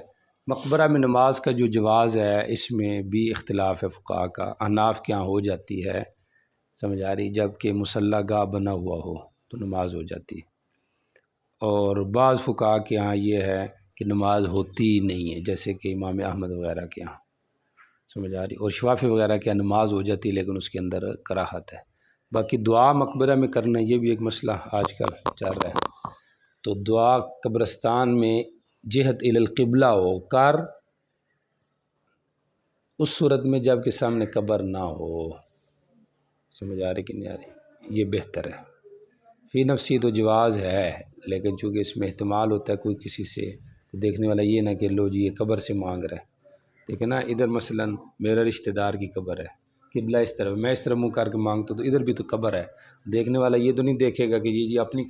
[SPEAKER 1] مقبرہ میں نماز کا جو جواز ہے اس میں بھی اختلاف ہے فقہاء کا۔ احناف کے یہاں ہو جاتی ہے، سمجھ آ رہی، جب کہ مصلی گاہ بنا ہوا ہو تو نماز ہو جاتی ہے، اور بعض فقہاء کے یہاں یہ ہے کہ نماز ہوتی ہی نہیں ہے، جیسے کہ امام احمد وغیرہ کے یہاں، سمجھ آ رہی، اور شافعی وغیرہ کے یہاں نماز ہو جاتی ہے لیکن اس کے اندر کراہت ہے۔ باقی دعا مقبرہ میں کرنا یہ بھی ایک مسئلہ آج کل چل رہا ہے، تو دعا قبرستان میں جہت القبلہ ہو کر، اس صورت میں جب کہ سامنے قبر نہ ہو، سمجھ آ رہی کہ نہیں آ رہی، یہ بہتر ہے۔ فی نفسی تو جواز ہے، لیکن چونکہ اس میں احتمال ہوتا ہے کوئی کسی سے دیکھنے والا یہ نہ کہ لو جی یہ قبر سے مانگ رہا ہے، دیکھیں نا، ادھر مثلاً میرا رشتہ دار کی قبر ہے، قبلہ اس طرف، میں اس طرف منہ کر کے مانگتا تو ادھر بھی تو قبر ہے، دیکھنے والا یہ تو نہیں دیکھے گا کہ یہ اپنی